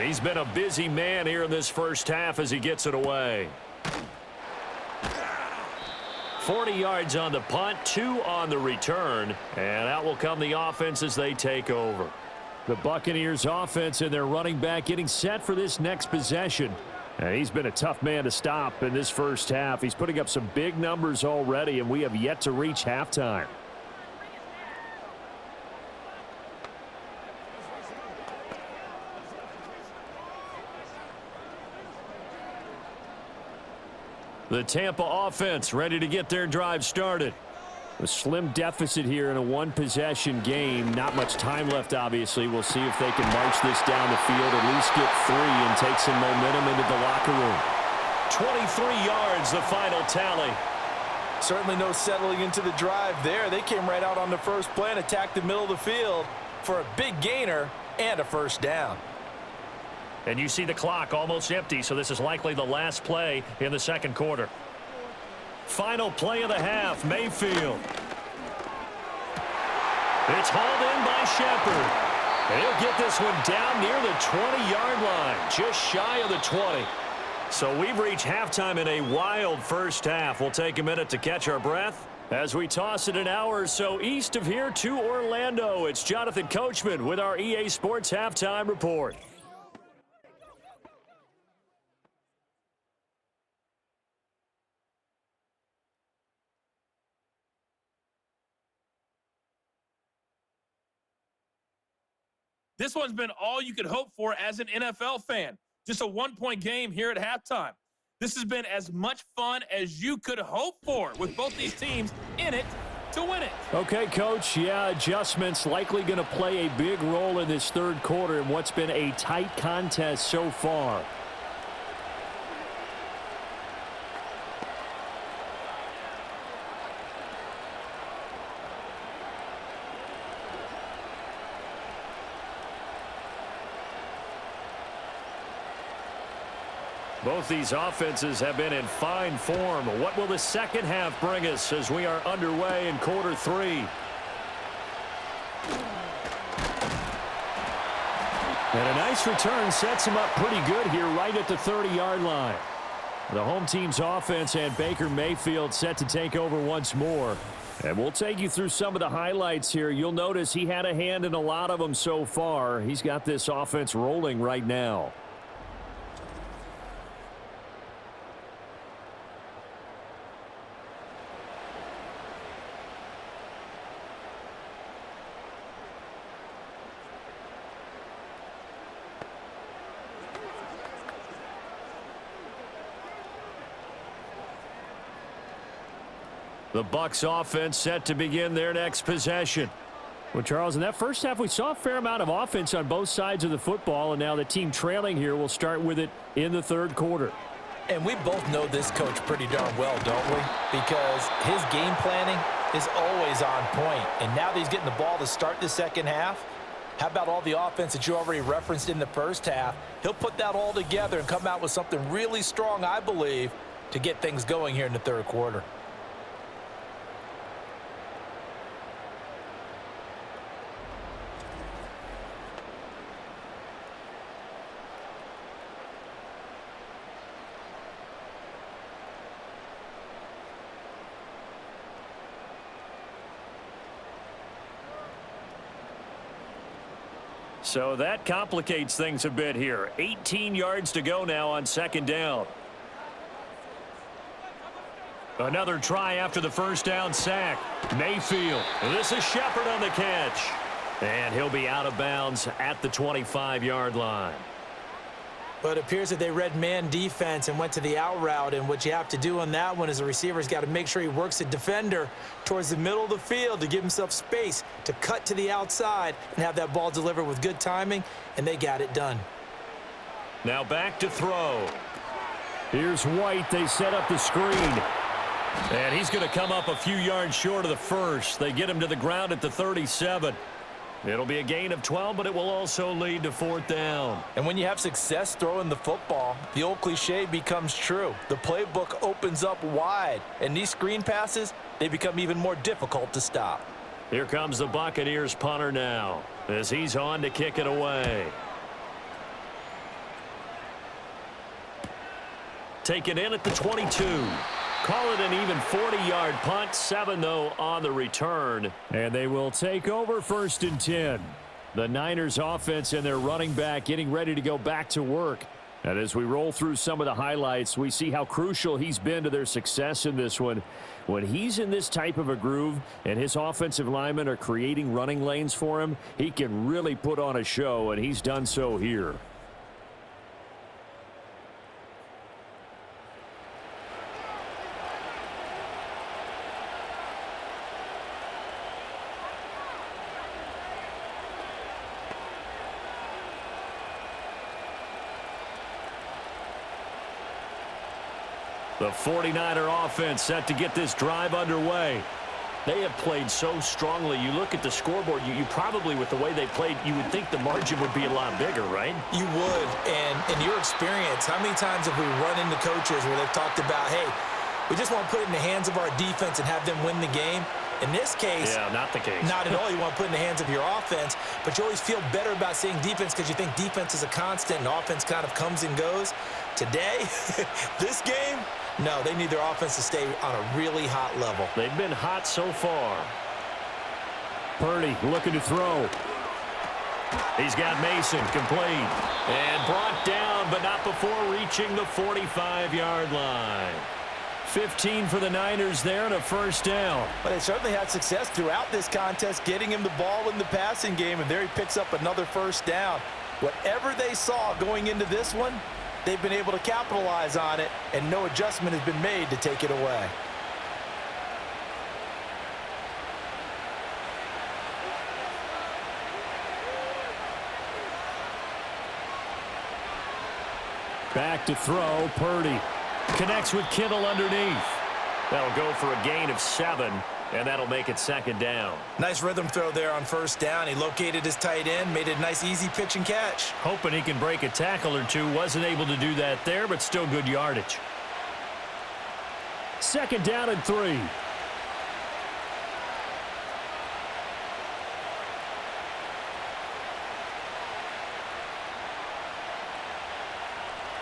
He's been a busy man here in this first half as he gets it away. 40 yards on the punt, 2 on the return, and out will come the offense as they take over. The Buccaneers offense and their running back getting set for this next possession. And he's been a tough man to stop in this first half. He's putting up some big numbers already, and we have yet to reach halftime. The Tampa offense ready to get their drive started. A slim deficit here in a one-possession game. Not much time left, obviously. We'll see if they can march this down the field, at least get 3 and take some momentum into the locker room. 23 yards, the final tally. Certainly no settling into the drive there. They came right out on the first play and attacked the middle of the field for a big gainer and a first down. And you see the clock almost empty, so this is likely the last play in the second quarter. Final play of the half, Mayfield. It's hauled in by Shepard. And he'll get this one down near the 20-yard line, just shy of the 20. So we've reached halftime in a wild first half. We'll take a minute to catch our breath as we toss it an hour or so east of here to Orlando. It's Jonathan Coachman with our EA Sports Halftime Report. This one's been all you could hope for as an NFL fan. Just a one-point game here at halftime. This has been as much fun as you could hope for with both these teams in it to win it. Okay, Coach. Yeah, adjustments likely going to play a big role in this third quarter in what's been a tight contest so far. Both these offenses have been in fine form. What will the second half bring us as we are underway in quarter 3? And a nice return sets him up pretty good here right at the 30-yard line. The home team's offense and Baker Mayfield set to take over once more. And we'll take you through some of the highlights here. You'll notice he had a hand in a lot of them so far. He's got this offense rolling right now. The Bucs offense set to begin their next possession. Well, Charles, in that first half, we saw a fair amount of offense on both sides of the football, and now the team trailing here will start with it in the third quarter. And we both know this coach pretty darn well, don't we? Because his game planning is always on point. And now that he's getting the ball to start the second half, how about all the offense that you already referenced in the first half? He'll put that all together and come out with something really strong, I believe, to get things going here in the third quarter. So that complicates things a bit here. 18 yards to go now on second down. Another try after the first down sack. Mayfield. This is Shepard on the catch. And he'll be out of bounds at the 25-yard line. But it appears that they read man defense and went to the out route, and what you have to do on that one is the receiver's got to make sure he works the defender towards the middle of the field to give himself space to cut to the outside and have that ball delivered with good timing, and they got it done. Now back to throw. Here's White. They set up the screen. And he's going to come up a few yards short of the first. They get him to the ground at the 37. It'll be a gain of 12, but it will also lead to fourth down. And when you have success throwing the football, the old cliche becomes true. The playbook opens up wide, and these screen passes, they become even more difficult to stop. Here comes the Buccaneers punter now as he's on to kick it away. Taken in at the 22. Call it an even 40-yard punt. 7, though, on the return. And they will take over 1st and 10. The Niners offense and their running back getting ready to go back to work. And as we roll through some of the highlights, we see how crucial he's been to their success in this one. When he's in this type of a groove and his offensive linemen are creating running lanes for him, he can really put on a show, and he's done so here. The 49er offense set to get this drive underway. They have played so strongly. You look at the scoreboard, you probably, with the way they played, you would think the margin would be a lot bigger, right? You would, and in your experience, how many times have we run into coaches where they've talked about, hey, we just want to put it in the hands of our defense and have them win the game? In this case, yeah, not the case. Not at all. You want to put it in the hands of your offense, but you always feel better about saying defense because you think defense is a constant and offense kind of comes and goes. Today, this game, no, they need their offense to stay on a really hot level. They've been hot so far. Purdy looking to throw. He's got Mason complete. And brought down, but not before reaching the 45-yard line. 15 for the Niners there and a first down. But they certainly had success throughout this contest, getting him the ball in the passing game, and there he picks up another first down. Whatever they saw going into this one, they've been able to capitalize on it, and no adjustment has been made to take it away. Back to throw, Purdy. Connects with Kittle underneath. That'll go for a gain of 7, and that'll make it second down. Nice rhythm throw there on first down. He located his tight end, made it a nice, easy pitch and catch. Hoping he can break a tackle or two. Wasn't able to do that there, but still good yardage. Second down and 3.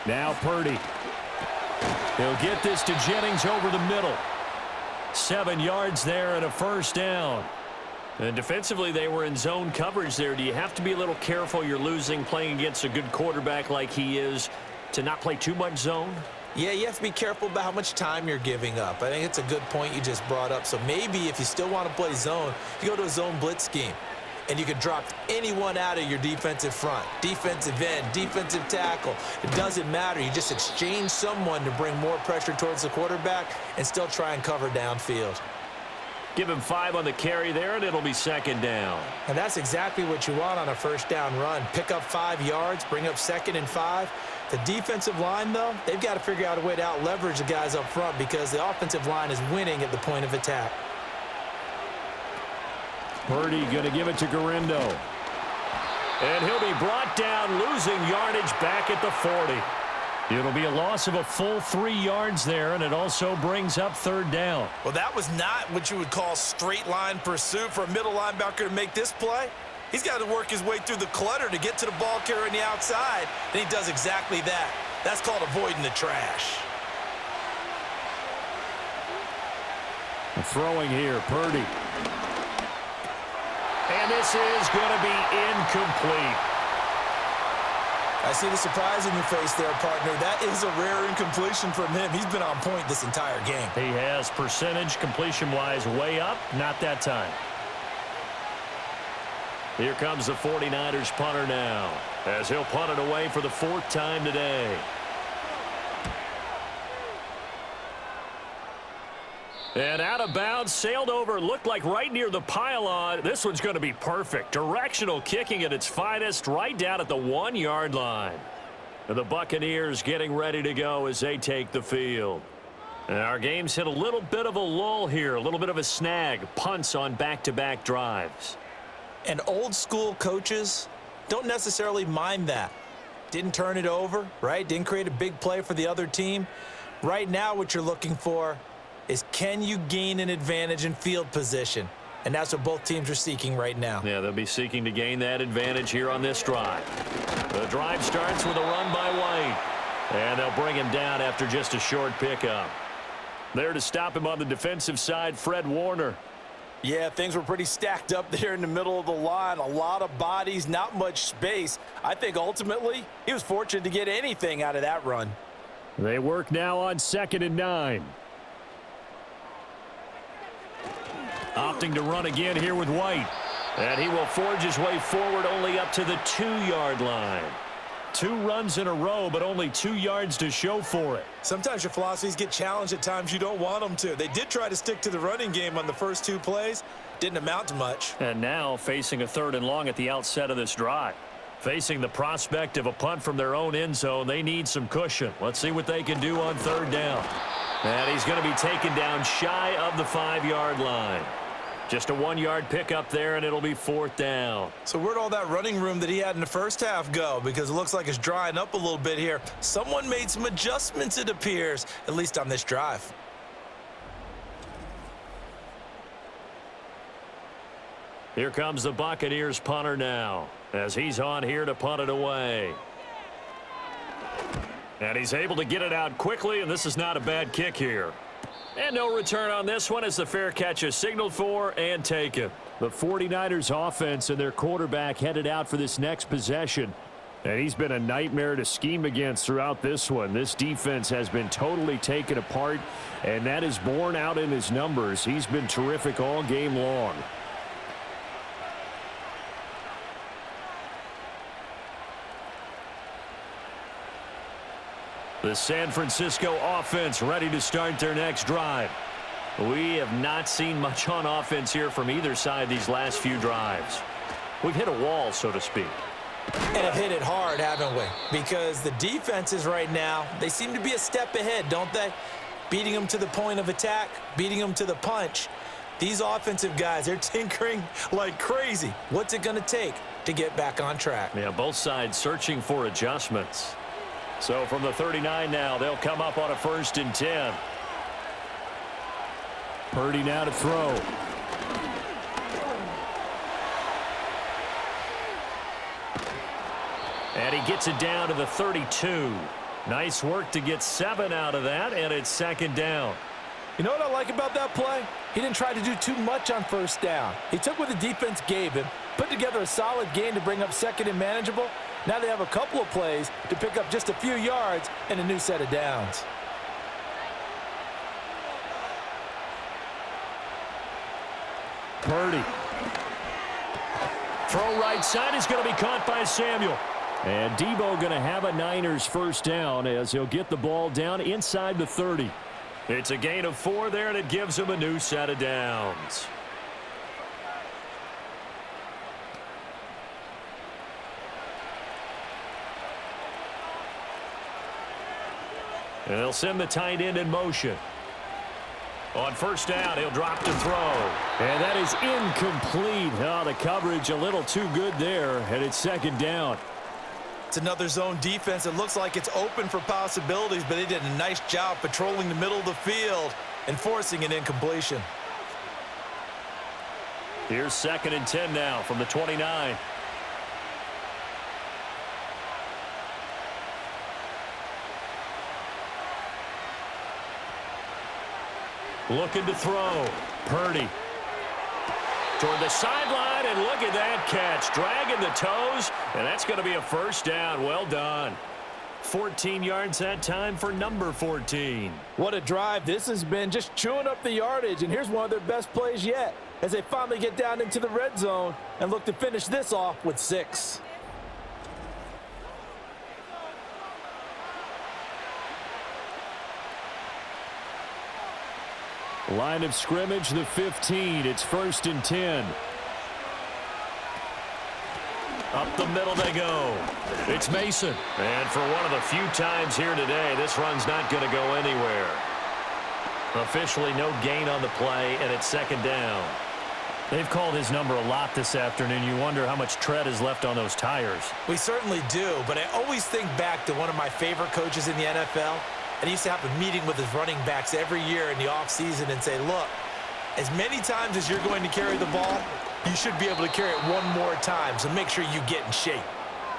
Now Purdy. He'll get this to Jennings over the middle. 7 yards there and a first down. And defensively, they were in zone coverage there. Do you have to be a little careful? You're losing playing against a good quarterback like he is to not play too much zone? Yeah, you have to be careful about how much time you're giving up. I think it's a good point you just brought up. So maybe if you still want to play zone, you go to a zone blitz scheme. And you can drop anyone out of your defensive front, defensive end, defensive tackle. It doesn't matter. You just exchange someone to bring more pressure towards the quarterback and still try and cover downfield. Give him 5 on the carry there, and it'll be second down. And that's exactly what you want on a first down run. Pick up 5 yards, bring up 2nd and 5. The defensive line, though, they've got to figure out a way to out-leverage the guys up front because the offensive line is winning at the point of attack. Purdy going to give it to Garindo. And he'll be brought down, losing yardage back at the 40. It'll be a loss of a full 3 yards there, and it also brings up 3rd down. Well, that was not what you would call straight line pursuit for a middle linebacker to make this play. He's got to work his way through the clutter to get to the ball carrier on the outside, and he does exactly that. That's called avoiding the trash. Throwing here, Purdy. And this is going to be incomplete. I see the surprise in your face there, partner. That is a rare incompletion from him. He's been on point this entire game. He has percentage completion-wise way up. Not that time. Here comes the 49ers punter now, as he'll punt it away for the 4th time today. And out of bounds, sailed over, looked like right near the pylon. This one's going to be perfect. Directional kicking at its finest, right down at the 1-yard line. And the Buccaneers getting ready to go as they take the field. And our game's hit a little bit of a lull here, a little bit of a snag. Punts on back-to-back drives. And old school coaches don't necessarily mind that. Didn't turn it over, right? Didn't create a big play for the other team. Right now what you're looking for is, can you gain an advantage in field position? And that's what both teams are seeking right now. Yeah, they'll be seeking to gain that advantage here on this drive. The drive starts with a run by White. And they'll bring him down after just a short pickup. There to stop him on the defensive side, Fred Warner. Yeah, things were pretty stacked up there in the middle of the line. A lot of bodies, not much space. I think ultimately he was fortunate to get anything out of that run. They work now on 2nd and 9. Opting to run again here with White. And he will forge his way forward only up to the 2-yard line. 2 runs in a row, but only 2 yards to show for it. Sometimes your philosophies get challenged at times you don't want them to. They did try to stick to the running game on the first 2 plays. Didn't amount to much. And now facing a 3rd and long at the outset of this drive. Facing the prospect of a punt from their own end zone, they need some cushion. Let's see what they can do on 3rd down. And he's going to be taken down shy of the 5-yard line. Just a 1-yard pickup there, and it'll be 4th down. So where'd all that running room that he had in the first half go? Because it looks like it's drying up a little bit here. Someone made some adjustments, it appears, at least on this drive. Here comes the Buccaneers punter now, as he's on here to punt it away. And he's able to get it out quickly, and this is not a bad kick here. And no return on this one as the fair catch is signaled for and taken. The 49ers offense and their quarterback headed out for this next possession. And he's been a nightmare to scheme against throughout this one. This defense has been totally taken apart, and that is borne out in his numbers. He's been terrific all game long. The San Francisco offense ready to start their next drive. We have not seen much on offense here from either side these last few drives. We've hit a wall, so to speak. And have hit it hard, haven't we? Because the defenses right now, they seem to be a step ahead, don't they? Beating them to the point of attack, beating them to the punch. These offensive guys, they're tinkering like crazy. What's it going to take to get back on track? Yeah, both sides searching for adjustments. So from the 39 now, they'll come up on a 1st and 10. Purdy now to throw. And he gets it down to the 32. Nice work to get 7 out of that, and it's 2nd down. You know what I like about that play? He didn't try to do too much on 1st down. He took what the defense gave him, put together a solid game to bring up 2nd and manageable. Now they have a couple of plays to pick up just a few yards and a new set of downs. Purdy. Throw right side is going to be caught by Samuel. And Debo going to have a Niners 1st down as he'll get the ball down inside the 30. It's a gain of 4 there, and it gives him a new set of downs. And they'll send the tight end in motion. On 1st down, he'll drop to throw. And that is incomplete. Oh, the coverage a little too good there, and it's 2nd down. It's another zone defense. It looks like it's open for possibilities, but they did a nice job patrolling the middle of the field and forcing an incompletion. Here's 2nd and 10 now from the 29. Looking to throw. Purdy. Toward the sideline, and look at that catch. Dragging the toes, and that's going to be a first down. Well done. 14 yards that time for number 14. What a drive this has been, just chewing up the yardage. And here's one of their best plays yet as they finally get down into the red zone and look to finish this off with 6. Line of scrimmage, the 15. It's 1st and 10. Up the middle they go. It's Mason. And for one of the few times here today, this run's not going to go anywhere. Officially no gain on the play, and it's 2nd down. They've called his number a lot this afternoon. You wonder how much tread is left on those tires. We certainly do, but I always think back to one of my favorite coaches in the NFL. And he used to have a meeting with his running backs every year in the offseason and say, look, as many times as you're going to carry the ball, you should be able to carry it one more time, so make sure you get in shape.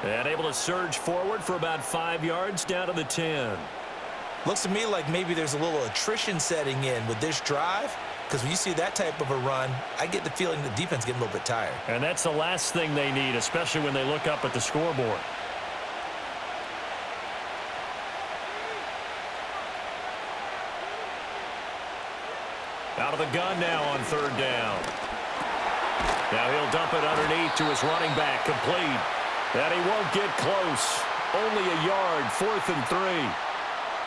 And able to surge forward for about 5 yards down to the 10. Looks to me like maybe there's a little attrition setting in with this drive, because when you see that type of a run, I get the feeling the defense getting a little bit tired. And that's the last thing they need, especially when they look up at the scoreboard. Out of the gun now on 3rd down. Now he'll dump it underneath to his running back, complete. And he won't get close. Only a yard, 4th and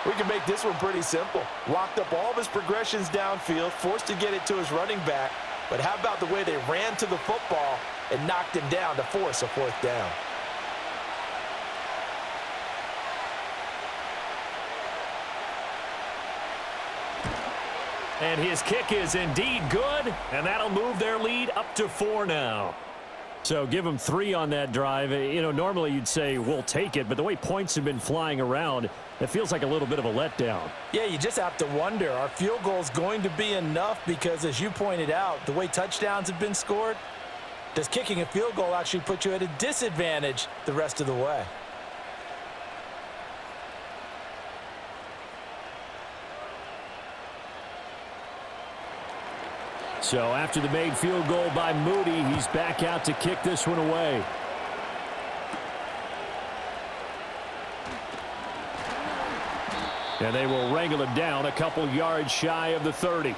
3. We can make this one pretty simple. Locked up all of his progressions downfield, forced to get it to his running back. But how about the way they ran to the football and knocked him down to force a 4th down? And his kick is indeed good, and that'll move their lead up to 4 now. So give them 3 on that drive. You know, normally you'd say, we'll take it, but the way points have been flying around, it feels like a little bit of a letdown. Yeah, you just have to wonder, are field goals going to be enough? Because as you pointed out, the way touchdowns have been scored, does kicking a field goal actually put you at a disadvantage the rest of the way? So after the made field goal by Moody, he's back out to kick this one away. And they will wrangle him down a couple yards shy of the 30.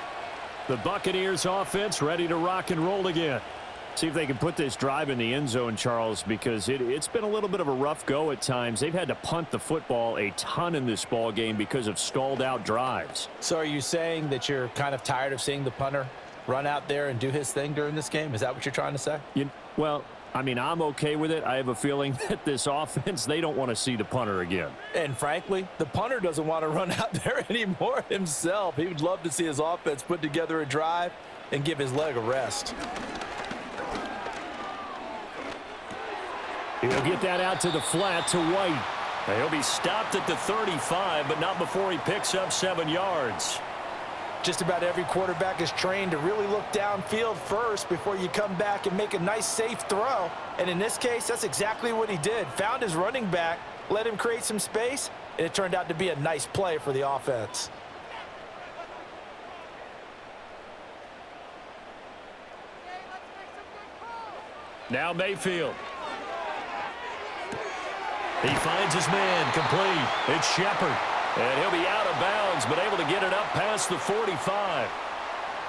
The Buccaneers offense ready to rock and roll again. See if they can put this drive in the end zone, Charles, because it's been a little bit of a rough go at times. They've had to punt the football a ton in this ball game because of stalled out drives. So are you saying that you're kind of tired of seeing the punter run out there and do his thing during this game? Is that what you're trying to say? Well, I mean, I'm okay with it. I have a feeling that this offense, they don't want to see the punter again. And frankly, the punter doesn't want to run out there anymore himself. He would love to see his offense put together a drive and give his leg a rest. He'll get that out to the flat to White. He'll be stopped at the 35, but not before he picks up 7 yards. Just about every quarterback is trained to really look downfield first before you come back and make a nice, safe throw. And in this case, that's exactly what he did. Found his running back, let him create some space, and it turned out to be a nice play for the offense. Now Mayfield. He finds his man, complete. It's Shepard. And he'll be out of bounds, but able to get it up past the 45.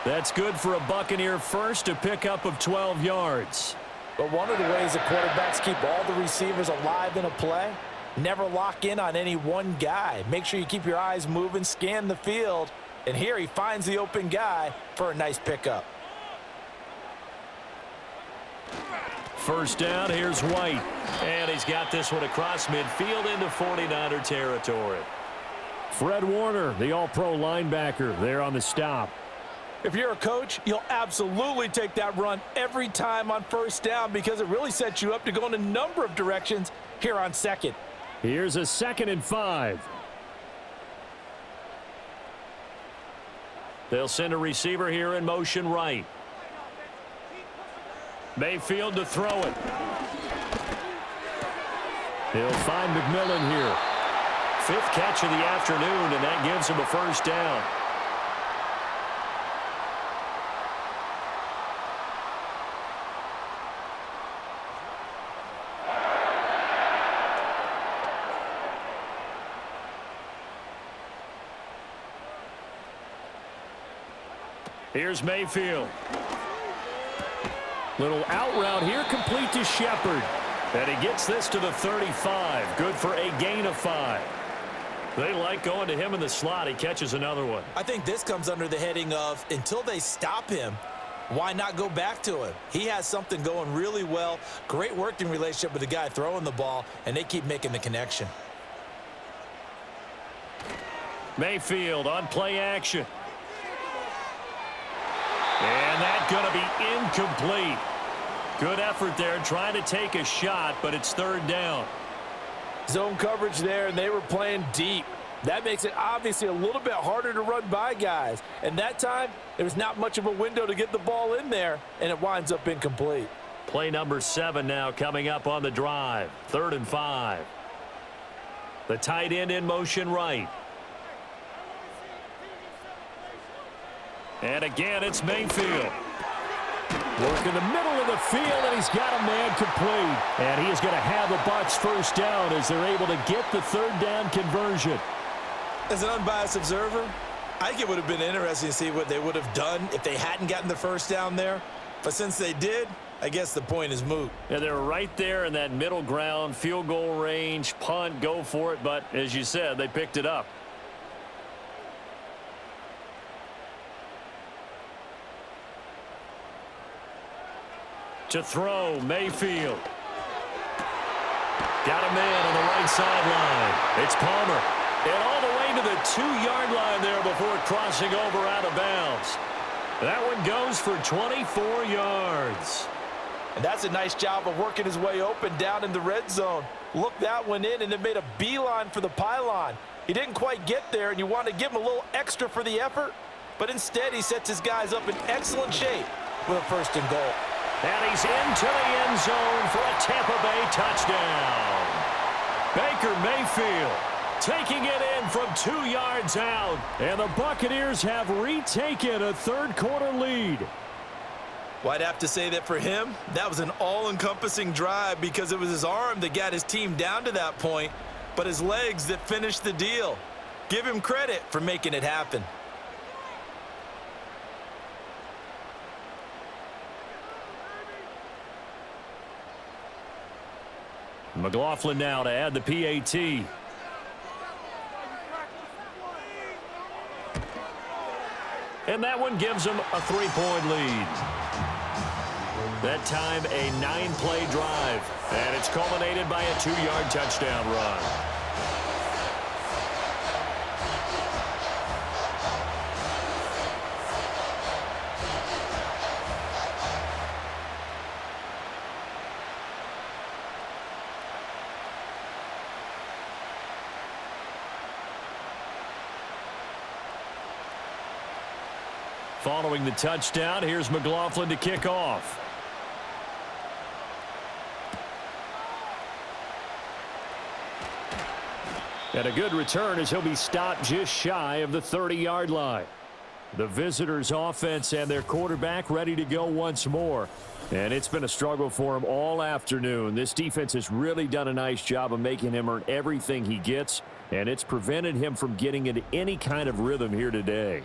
That's good for a Buccaneer first, a pickup of 12 yards. But one of the ways the quarterbacks keep all the receivers alive in a play, never lock in on any one guy. Make sure you keep your eyes moving, scan the field. And here he finds the open guy for a nice pickup. First down, here's White. And he's got this one across midfield into 49er territory. Fred Warner, the all-pro linebacker, there on the stop. If you're a coach, you'll absolutely take that run every time on first down because it really sets you up to go in a number of directions here on second. Here's a 2nd and 5. They'll send a receiver here in motion right. Mayfield to throw it. He'll find McMillan here. 5th catch of the afternoon, and that gives him a first down. Here's Mayfield. Little out route here, complete to Shepard. And he gets this to the 35. Good for a gain of 5. They like going to him in the slot. He catches another one. I think this comes under the heading of until they stop him, why not go back to him? He has something going really well. Great working relationship with the guy throwing the ball, and they keep making the connection. Mayfield on play action. And that's going to be incomplete. Good effort there trying to take a shot, but it's 3rd down. Zone coverage there, and they were playing deep. That makes it obviously a little bit harder to run by guys. And that time, there was not much of a window to get the ball in there, and it winds up incomplete. Play number 7 now coming up on the drive. 3rd and 5. The tight end in motion right. And again, it's Mayfield. Work in the middle of the field, and he's got a man complete. And he is going to have the Bucs first down as they're able to get the 3rd down conversion. As an unbiased observer, I think it would have been interesting to see what they would have done if they hadn't gotten the first down there. But since they did, I guess the point is moot. Yeah, they're right there in that middle ground, field goal range, punt, go for it. But as you said, they picked it up. To throw, Mayfield. Got a man on the right sideline. It's Palmer. And all the way to the 2-yard line there before crossing over out of bounds. That one goes for 24 yards. And that's a nice job of working his way open down in the red zone. Looked that one in and then made a beeline for the pylon. He didn't quite get there, and you want to give him a little extra for the effort. But instead, he sets his guys up in excellent shape with a 1st and goal. And he's into the end zone for a Tampa Bay touchdown. Baker Mayfield taking it in from 2 yards out. And the Buccaneers have retaken a 3rd quarter lead. Well, I'd have to say that for him, that was an all-encompassing drive because it was his arm that got his team down to that point, but his legs that finished the deal. Give him credit for making it happen. McLaughlin now to add the PAT. And that one gives them a 3-point lead. That time a 9-play drive. And it's culminated by a 2-yard touchdown run. Following the touchdown, here's McLaughlin to kick off. And a good return as he'll be stopped just shy of the 30-yard line. The visitors' offense and their quarterback ready to go once more. And it's been a struggle for him all afternoon. This defense has really done a nice job of making him earn everything he gets, and it's prevented him from getting into any kind of rhythm here today.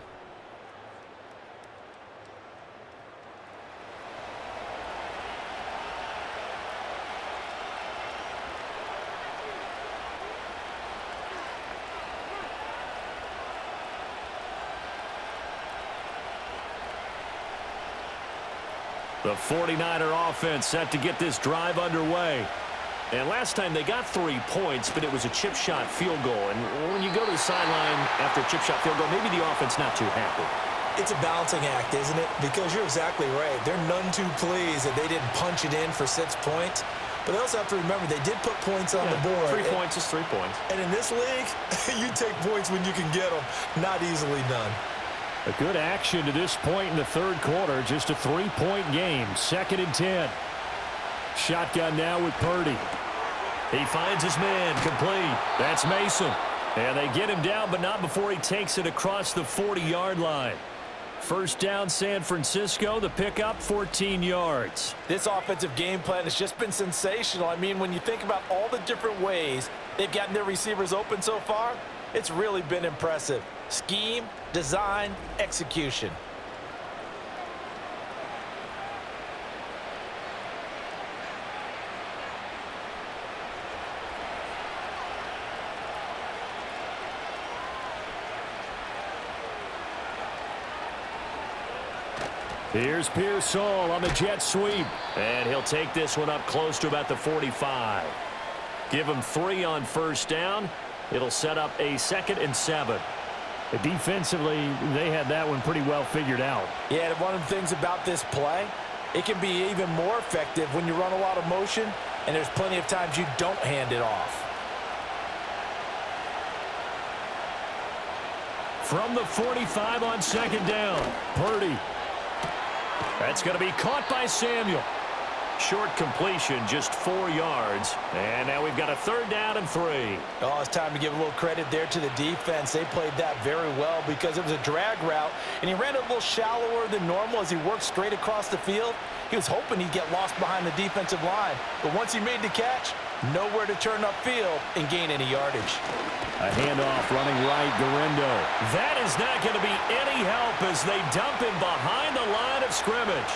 The 49er offense set to get this drive underway. And last time they got 3 points, but it was a chip shot field goal. And when you go to the sideline after a chip shot field goal, maybe the offense not too happy. It's a balancing act, isn't it? Because you're exactly right. They're none too pleased that they didn't punch it in for 6 points. But they also have to remember they did put points on the board. 3 points is 3 points. And in this league, you take points when you can get them, not easily done. A good action to this point in the third quarter. Just a 3-point game. 2nd and 10. Shotgun now with Purdy. He finds his man complete. That's Mason. And they get him down, but not before he takes it across the 40-yard line. First down, San Francisco. The pickup, 14 yards. This offensive game plan has just been sensational. I mean, when you think about all the different ways they've gotten their receivers open so far, it's really been impressive. Scheme, design, execution. Here's Pearsall on the jet sweep. And he'll take this one up close to about the 45. Give him 3 on first down. It'll set up a 2nd and 7. Defensively, they had that one pretty well figured out. Yeah, and one of the things about this play, it can be even more effective when you run a lot of motion, and there's plenty of times you don't hand it off. From the 45 on 2nd down, Purdy. That's going to be caught by Samuel. Short completion, just 4 yards. And now we've got a 3rd down and 3. Oh, it's time to give a little credit there to the defense. They played that very well because it was a drag route, and he ran a little shallower than normal as he worked straight across the field. He was hoping he'd get lost behind the defensive line. But once he made the catch, nowhere to turn upfield and gain any yardage. A handoff running right, Garendo. That is not going to be any help as they dump him behind the line of scrimmage.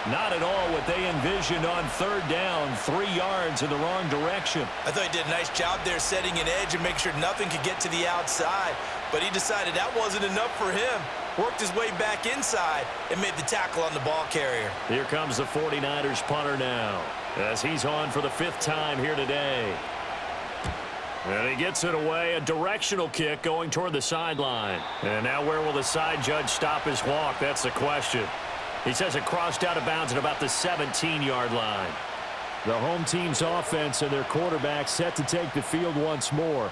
Not at all what they envisioned on 3rd down, 3 yards in the wrong direction. I thought he did a nice job there setting an edge and make sure nothing could get to the outside. But he decided that wasn't enough for him. Worked his way back inside and made the tackle on the ball carrier. Here comes the 49ers punter now as he's on for the 5th time here today. And he gets it away, a directional kick going toward the sideline. And now where will the side judge stop his walk? That's the question. He says it crossed out of bounds at about the 17-yard line. The home team's offense and their quarterback set to take the field once more.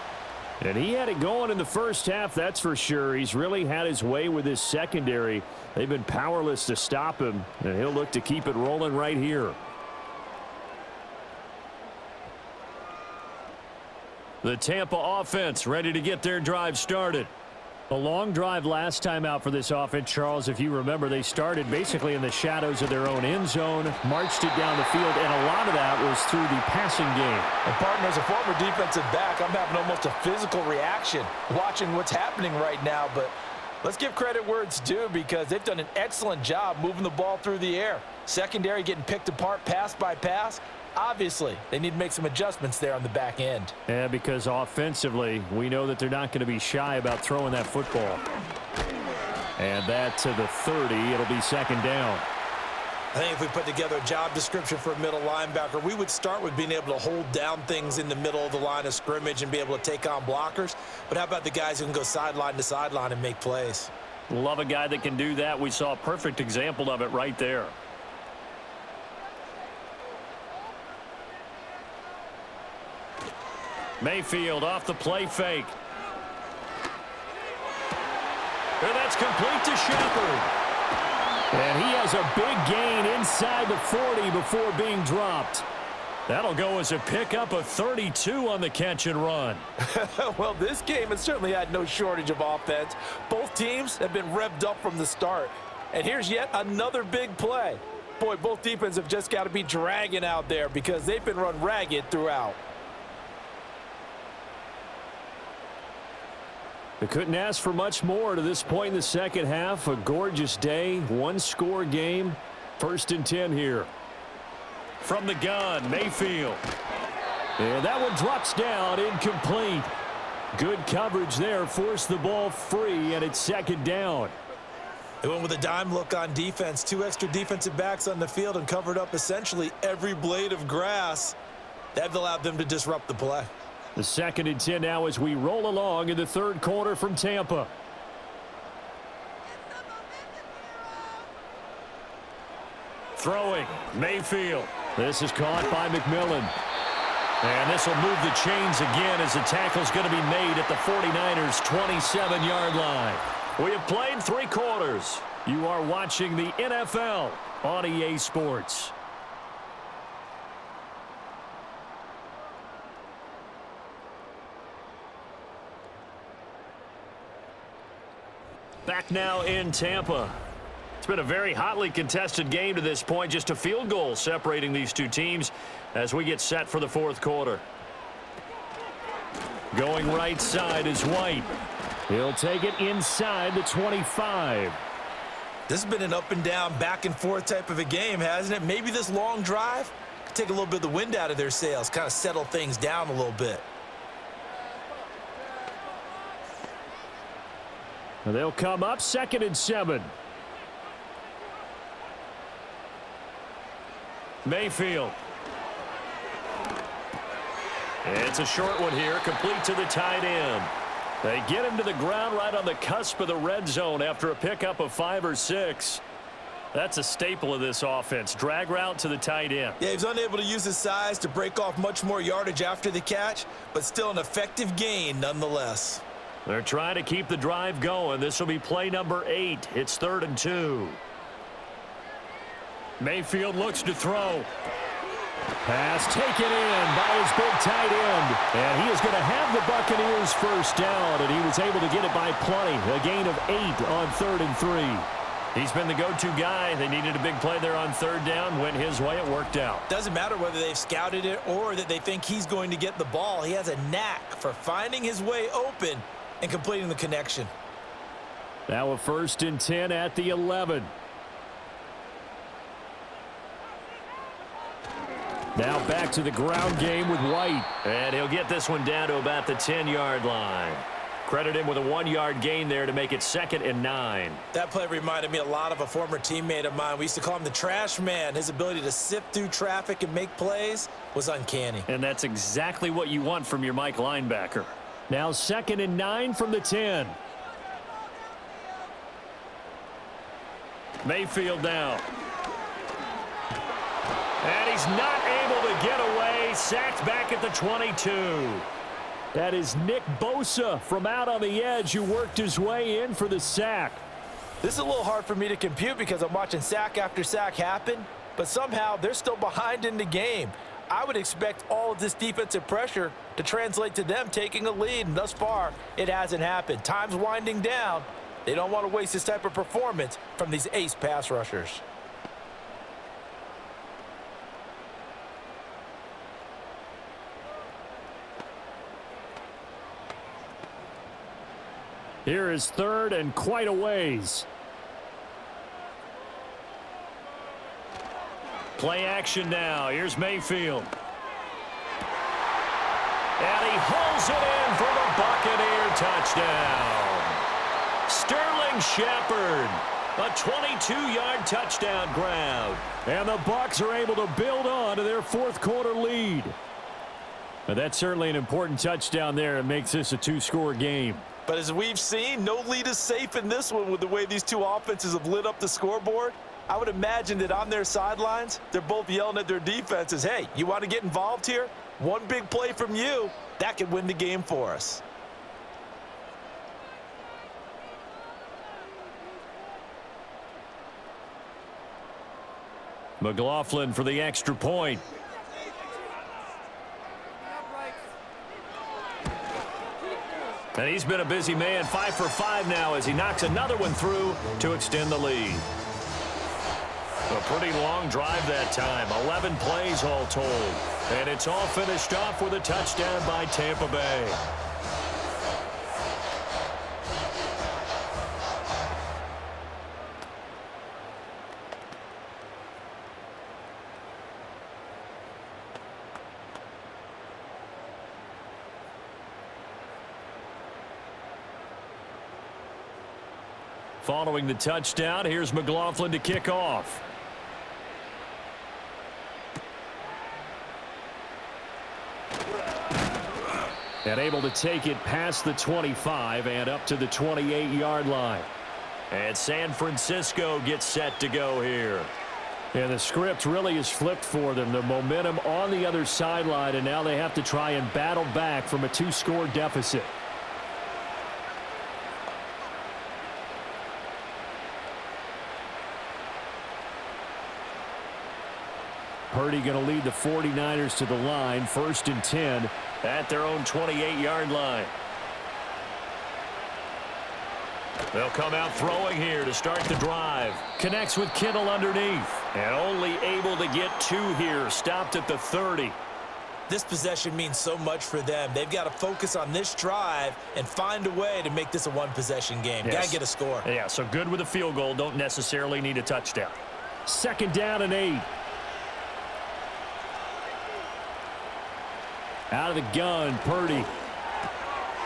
And he had it going in the first half, that's for sure. He's really had his way with his secondary. They've been powerless to stop him, and he'll look to keep it rolling right here. The Tampa offense ready to get their drive started. A long drive last time out for this offense, Charles. If you remember, they started basically in the shadows of their own end zone, marched it down the field, and a lot of that was through the passing game. And, partner, as a former defensive back, I'm having almost a physical reaction watching what's happening right now. But let's give credit where it's due because they've done an excellent job moving the ball through the air. Secondary getting picked apart pass by pass. Obviously, they need to make some adjustments there on the back end. Yeah, because offensively, we know that they're not going to be shy about throwing that football. And that to the 30. It'll be 2nd down. I think if we put together a job description for a middle linebacker, we would start with being able to hold down things in the middle of the line of scrimmage and be able to take on blockers. But how about the guys who can go sideline to sideline and make plays? Love a guy that can do that. We saw a perfect example of it right there. Mayfield off the play fake. And that's complete to Shepard. And he has a big gain inside the 40 before being dropped. That'll go as a pickup of 32 on the catch and run. Well, this game has certainly had no shortage of offense. Both teams have been revved up from the start. And here's yet another big play. Boy, both defenses have just got to be dragging out there because they've been run ragged throughout. They couldn't ask for much more to this point in the second half. A gorgeous day, 1-score game. 1st and 10 here. From the gun, Mayfield. And that one drops down, incomplete. Good coverage there, forced the ball free, and it's 2nd down. They went with a dime look on defense. 2 extra defensive backs on the field and covered up essentially every blade of grass. That allowed them to disrupt the play. The 2nd and 10 now as we roll along in the third quarter from Tampa. Throwing, Mayfield. This is caught by McMillan. And this will move the chains again as the tackle's going to be made at the 49ers' 27-yard line. We have played 3 quarters. You are watching the NFL on EA Sports. Back now in Tampa. It's been a very hotly contested game to this point. Just a field goal separating these two teams as we get set for the 4th quarter. Going right side is White. He'll take it inside the 25. This has been an up and down, back and forth type of a game, hasn't it? Maybe this long drive could take a little bit of the wind out of their sails, kind of settle things down a little bit. They'll come up 2nd and 7. Mayfield. It's a short one here, complete to the tight end. They get him to the ground right on the cusp of the red zone after a pickup of 5 or 6. That's a staple of this offense. Drag route to the tight end. Yeah, he was unable to use his size to break off much more yardage after the catch, but still an effective gain nonetheless. They're trying to keep the drive going. This will be play number 8. It's 3rd and 2. Mayfield looks to throw. Pass taken in by his big tight end. And he is going to have the Buccaneers first down, and he was able to get it by plenty. A gain of 8 on 3rd and 3. He's been the go-to guy. They needed a big play there on 3rd down. Went his way. It worked out. Doesn't matter whether they've scouted it or that they think he's going to get the ball. He has a knack for finding his way open and completing the connection. Now a 1st and 10 at the 11. Now back to the ground game with White. And he'll get this one down to about the 10-yard line. Credit him with a 1-yard gain there to make it 2nd and 9. That play reminded me a lot of a former teammate of mine. We used to call him the trash man. His ability to sift through traffic and make plays was uncanny. And that's exactly what you want from your Mike linebacker. Now 2nd and 9 from the 10. Mayfield now. And he's not able to get away. Sacked back at the 22. That is Nick Bosa from out on the edge who worked his way in for the sack. This is a little hard for me to compute because I'm watching sack after sack happen, but somehow they're still behind in the game. I would expect all of this defensive pressure to translate to them taking a lead, and thus far, it hasn't happened. Time's winding down. They don't want to waste this type of performance from these ace pass rushers. Here is 3rd and quite a ways. Play action now. Here's Mayfield. And he hauls it in for the Buccaneer touchdown. Sterling Shepard, a 22-yard touchdown grab. And the Bucs are able to build on to their 4th quarter lead. But that's certainly an important touchdown there. It makes this a 2-score game. But as we've seen, no lead is safe in this one with the way these two offenses have lit up the scoreboard. I would imagine that on their sidelines, they're both yelling at their defenses, hey, you want to get involved here? One big play from you, that could win the game for us. McLaughlin for the extra point. And he's been a busy man, 5 for 5 now as he knocks another one through to extend the lead. A pretty long drive that time, 11 plays all told. And it's all finished off with a touchdown by Tampa Bay. Following the touchdown, here's McLaughlin to kick off. And able to take it past the 25 and up to the 28-yard line. And San Francisco gets set to go here. And the script really is flipped for them. The momentum on the other sideline, and now they have to try and battle back from a 2-score deficit. Purdy going to lead the 49ers to the line, 1st and 10 at their own 28-yard line. They'll come out throwing here to start the drive. Connects with Kittle underneath. And only able to get 2 here. Stopped at the 30. This possession means so much for them. They've got to focus on this drive and find a way to make this a one-possession game. Yes. Got to get a score. Yeah, so good with a field goal. Don't necessarily need a touchdown. 2nd down and 8. Out of the gun, Purdy.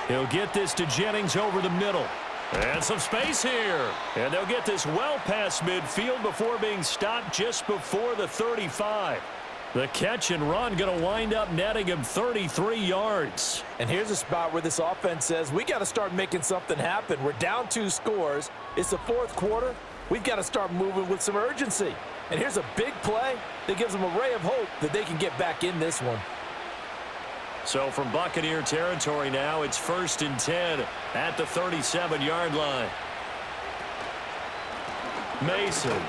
He'll get this to Jennings over the middle. And some space here. And they'll get this well past midfield before being stopped just before the 35. The catch and run going to wind up netting him 33 yards. And here's a spot where this offense says, we got to start making something happen. We're down 2 scores. It's the 4th quarter. We've got to start moving with some urgency. And here's a big play that gives them a ray of hope that they can get back in this one. So from Buccaneer territory now, it's 1st and 10 at the 37-yard line. Mason.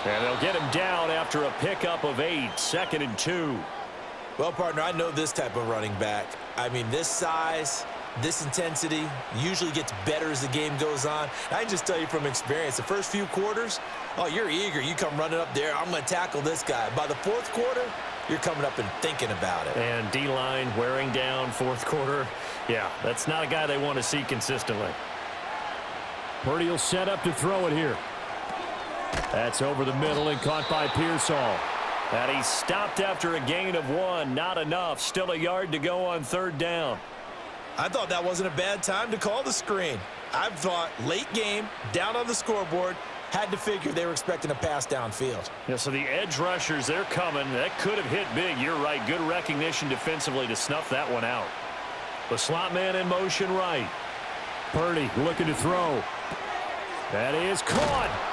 And they'll get him down after a pickup of 8, 2nd and 2. Well, partner, I know this type of running back. I mean, this size, this intensity usually gets better as the game goes on. I can just tell you from experience, the first few quarters, oh, you're eager. You come running up there, I'm going to tackle this guy. By the 4th quarter, you're coming up and thinking about it. And D-line wearing down 4th quarter. Yeah, that's not a guy they want to see consistently. Purdy will set up to throw it here. That's over the middle and caught by Pearsall. And he's stopped after a gain of 1. Not enough. Still a yard to go on 3rd down. I thought that wasn't a bad time to call the screen. I thought late game, down on the scoreboard, had to figure they were expecting a pass downfield. Yeah, so the edge rushers, they're coming. That could have hit big. You're right. Good recognition defensively to snuff that one out. The slot man in motion right. Purdy looking to throw. That is caught.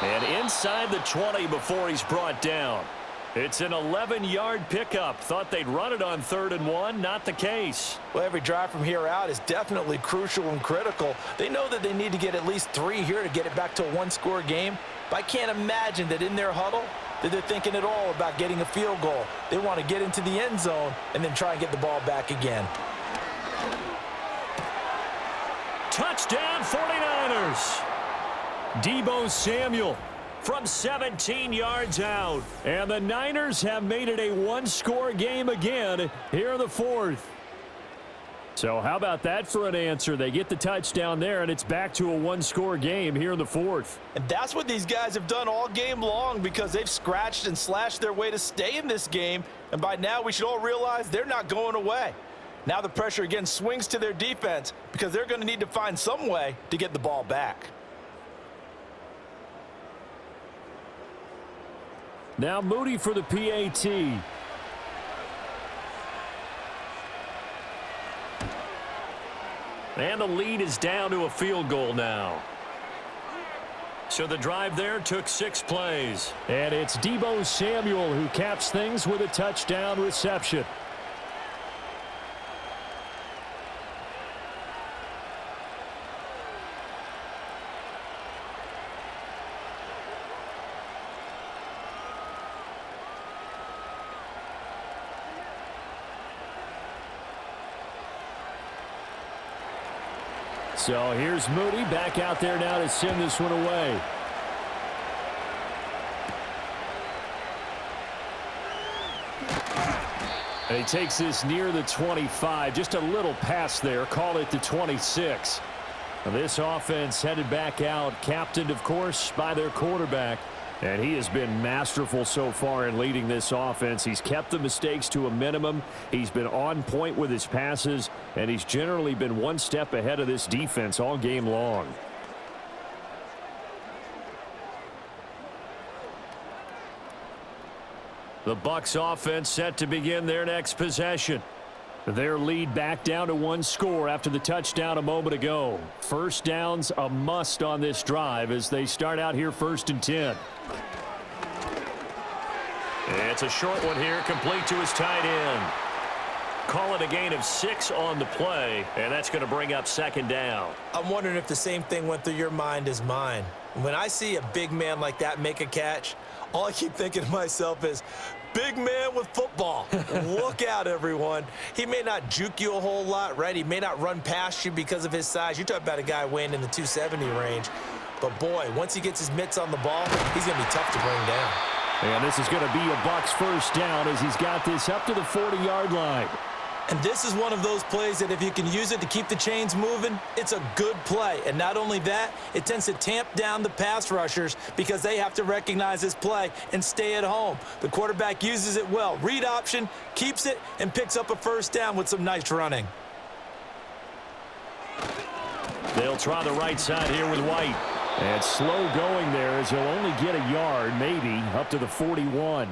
And inside the 20 before he's brought down. It's an 11-yard pickup. Thought they'd run it on 3rd and 1. Not the case. Well, every drive from here out is definitely crucial and critical. They know that they need to get at least 3 here to get it back to a 1-score game. But I can't imagine that in their huddle that they're thinking at all about getting a field goal. They want to get into the end zone and then try and get the ball back again. Touchdown 49ers. Deebo Samuel from 17 yards out. And the Niners have made it a 1-score game again here in the 4th. So how about that for an answer? They get the touchdown there, and it's back to a 1-score game here in the 4th. And that's what these guys have done all game long because they've scratched and slashed their way to stay in this game. And by now we should all realize they're not going away. Now the pressure again swings to their defense because they're going to need to find some way to get the ball back. Now Moody for the PAT. And the lead is down to a field goal now. So the drive there took 6 plays. And it's Deebo Samuel who caps things with a touchdown reception. So here's Moody back out there now to send this one away. And he takes this near the 25. Just a little pass there. Call it the 26. Now this offense headed back out. Captained, of course, by their quarterback. And he has been masterful so far in leading this offense. He's kept the mistakes to a minimum. He's been on point with his passes. And he's generally been one step ahead of this defense all game long. The Bucs offense set to begin their next possession. Their lead back down to one score after the touchdown a moment ago. First down's a must on this drive as they start out here 1st and 10. It's a short one here, complete to his tight end. Call it a gain of 6 on the play, and that's going to bring up 2nd down. I'm wondering if the same thing went through your mind as mine. When I see a big man like that make a catch, all I keep thinking to myself is, big man with football. Look out, everyone. He may not juke you a whole lot, right? He may not run past you because of his size. You're talking about a guy weighing in the 270 range. But, boy, once he gets his mitts on the ball, he's going to be tough to bring down. And this is going to be a Bucs first down as he's got this up to the 40-yard line. And this is one of those plays that if you can use it to keep the chains moving, it's a good play. And not only that, it tends to tamp down the pass rushers because they have to recognize this play and stay at home. The quarterback uses it well. Read option, keeps it, and picks up a first down with some nice running. They'll try the right side here with White. And slow going there as he'll only get a yard, maybe, up to the 41.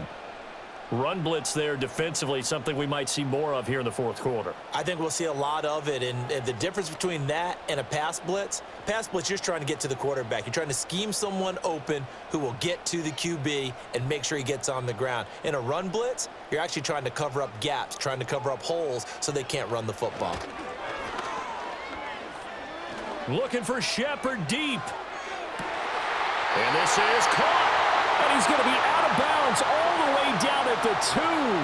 Run blitz there defensively, something we might see more of here in the 4th quarter. I think we'll see a lot of it, and the difference between that and a pass blitz, you're just trying to get to the quarterback. You're trying to scheme someone open who will get to the QB and make sure he gets on the ground. In a run blitz, you're actually trying to cover up gaps, trying to cover up holes so they can't run the football. Looking for Shepard deep. And this is caught. And he's going to be out of bounds all the way down at the 2.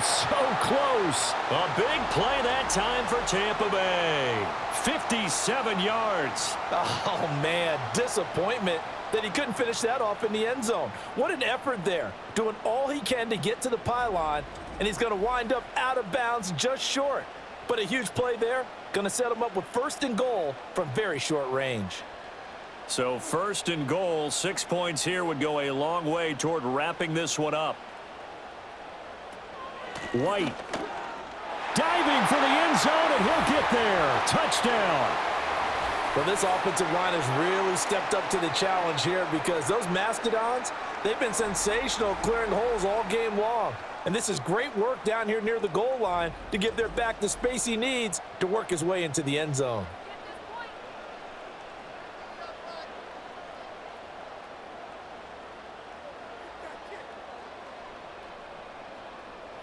So close. A big play that time for Tampa Bay. 57 yards. Oh, man, disappointment that he couldn't finish that off in the end zone. What an effort there, doing all he can to get to the pylon, and he's going to wind up out of bounds just short. But a huge play there, going to set him up with 1st and goal from very short range. So 1st and goal, 6 points here would go a long way toward wrapping this one up. White diving for the end zone, and he'll get there. Touchdown. Well, this offensive line has really stepped up to the challenge here because those Mastodons, they've been sensational clearing holes all game long. And this is great work down here near the goal line to give their back the space he needs to work his way into the end zone.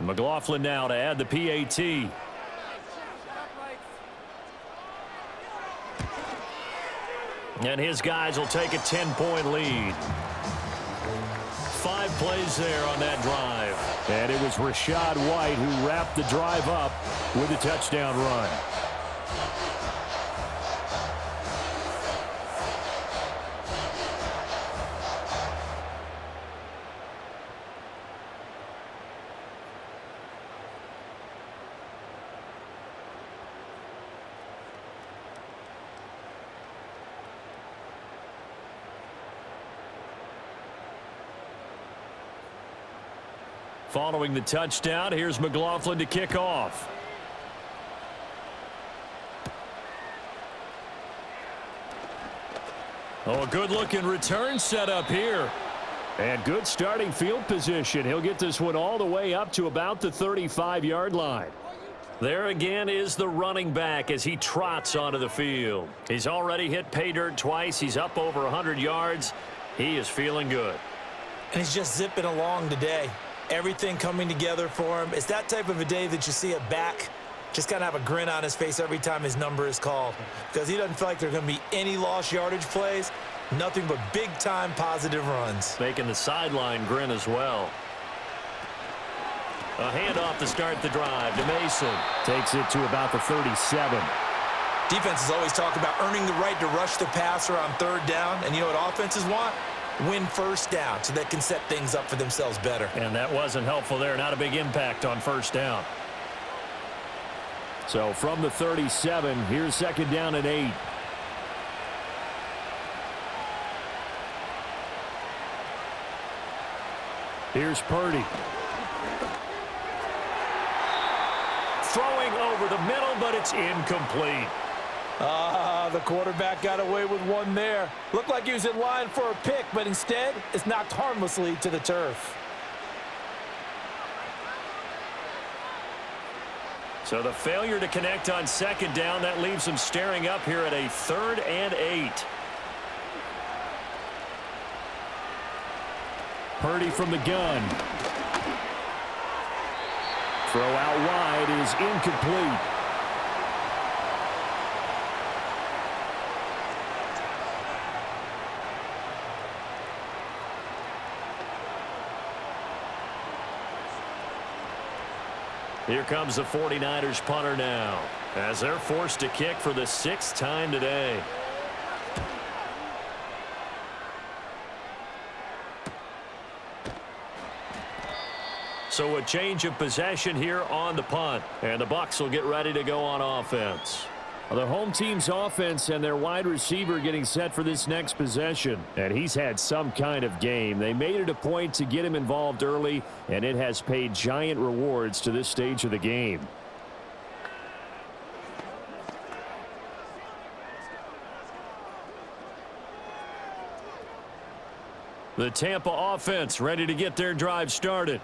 McLaughlin now to add the PAT. And his guys will take a 10-point lead. 5 plays there on that drive. And it was Rachaad White who wrapped the drive up with a touchdown run. Following the touchdown, here's McLaughlin to kick off. Oh, a good-looking return set up here. And good starting field position. He'll get this one all the way up to about the 35-yard line. There again is the running back as he trots onto the field. He's already hit pay dirt twice. He's up over 100 yards. He is feeling good. And he's just zipping along today. Everything coming together for him. It's that type of a day that you see a back just kind of have a grin on his face every time his number is called because he doesn't feel like there are going to be any lost yardage plays, nothing but big-time positive runs. Making the sideline grin as well. A handoff to start the drive to Mason. Takes it to about the 37. Defenses always talk about earning the right to rush the passer on 3rd down, and you know what offenses want? Win 1st down so they can set things up for themselves better. And that wasn't helpful there. Not a big impact on 1st down. So from the 37, here's 2nd down and 8. Here's Purdy. Throwing over the middle, but it's incomplete. The quarterback got away with one there. Looked like he was in line for a pick, but instead, it's knocked harmlessly to the turf. So the failure to connect on second down, that leaves them staring up here at a 3rd and 8. Purdy from the gun. Throw out wide is incomplete. Here comes the 49ers punter now, as they're forced to kick for the 6th time today. So a change of possession here on the punt, and the Bucs will get ready to go on offense. The home team's offense and their wide receiver getting set for this next possession. And he's had some kind of game. They made it a point to get him involved early, and it has paid giant rewards to this stage of the game. The Tampa offense ready to get their drive started.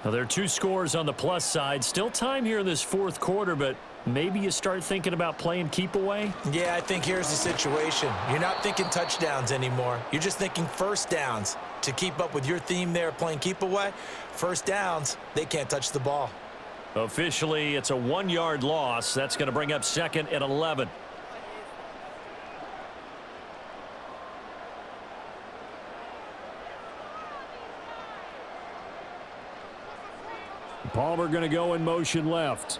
Now, there are 2 scores on the plus side. Still time here in this 4th quarter, but maybe you start thinking about playing keep away? Yeah, I think here's the situation. You're not thinking touchdowns anymore. You're just thinking first downs. To keep up with your theme there, playing keep away, first downs, they can't touch the ball. Officially, it's a 1-yard loss. That's going to bring up 2nd and 11. Palmer going to go in motion left.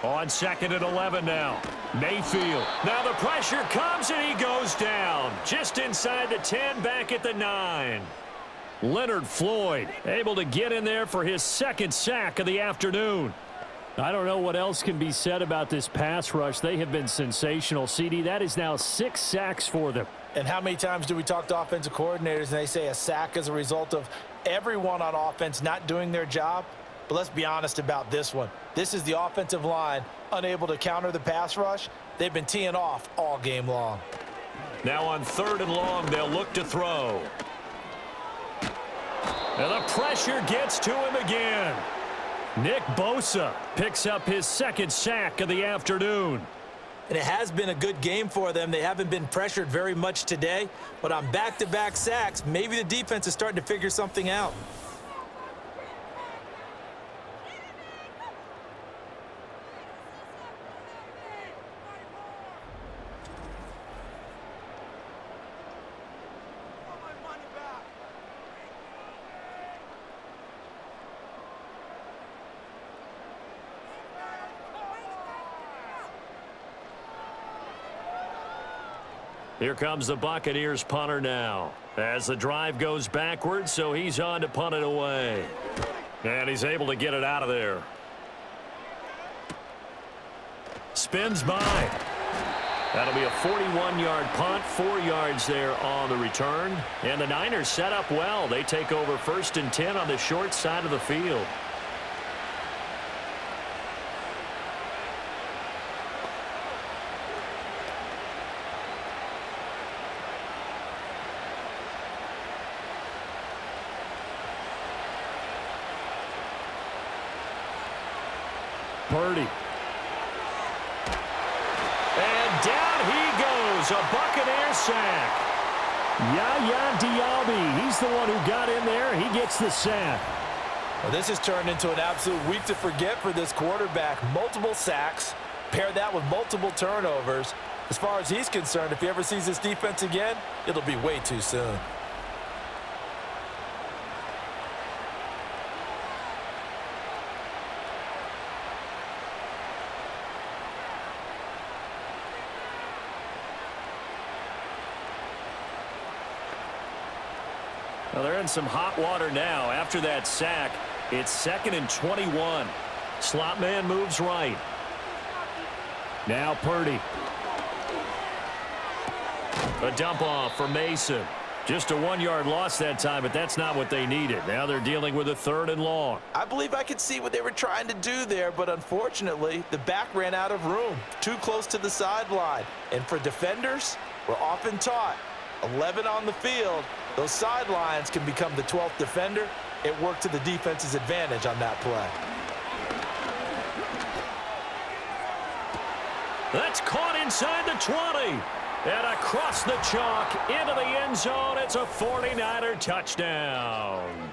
On 2nd and 11 now. Mayfield. Now the pressure comes and he goes down. Just inside the 10, back at the 9. Leonard Floyd able to get in there for his 2nd sack of the afternoon. I don't know what else can be said about this pass rush. They have been sensational. CD, that is now 6 sacks for them. And how many times do we talk to offensive coordinators and they say a sack is a result of everyone on offense not doing their job? But let's be honest about this one. This is the offensive line unable to counter the pass rush. They've been teeing off all game long. Now on 3rd and long, they'll look to throw. And the pressure gets to him again. Nick Bosa picks up his 2nd sack of the afternoon. And it has been a good game for them. They haven't been pressured very much today, but on back-to-back sacks, maybe the defense is starting to figure something out. Here comes the Buccaneers punter now. As the drive goes backwards, so he's on to punt it away. And he's able to get it out of there. Spins by. That'll be a 41-yard punt, 4 yards there on the return. And the Niners set up well. They take over 1st and 10 on the short side of the field. Purdy. And down he goes. A Buccaneers sack. Yaya Diaby. He's the one who got in there. He gets the sack. Well, this has turned into an absolute week to forget for this quarterback. Multiple sacks. Pair that with multiple turnovers. As far as he's concerned, if he ever sees this defense again, it'll be way too soon. Well, they're in some hot water now. After that sack, it's 2nd and 21. Slot man moves right. Now Purdy. A dump off for Mason. Just a 1-yard loss that time, but that's not what they needed. Now they're dealing with a 3rd and long. I believe I could see what they were trying to do there, but unfortunately, the back ran out of room. Too close to the sideline. And for defenders, we're often taught 11 on the field. Those sidelines can become the 12th defender. It worked to the defense's advantage on that play. That's caught inside the 20. And across the chalk into the end zone. It's a 49er touchdown.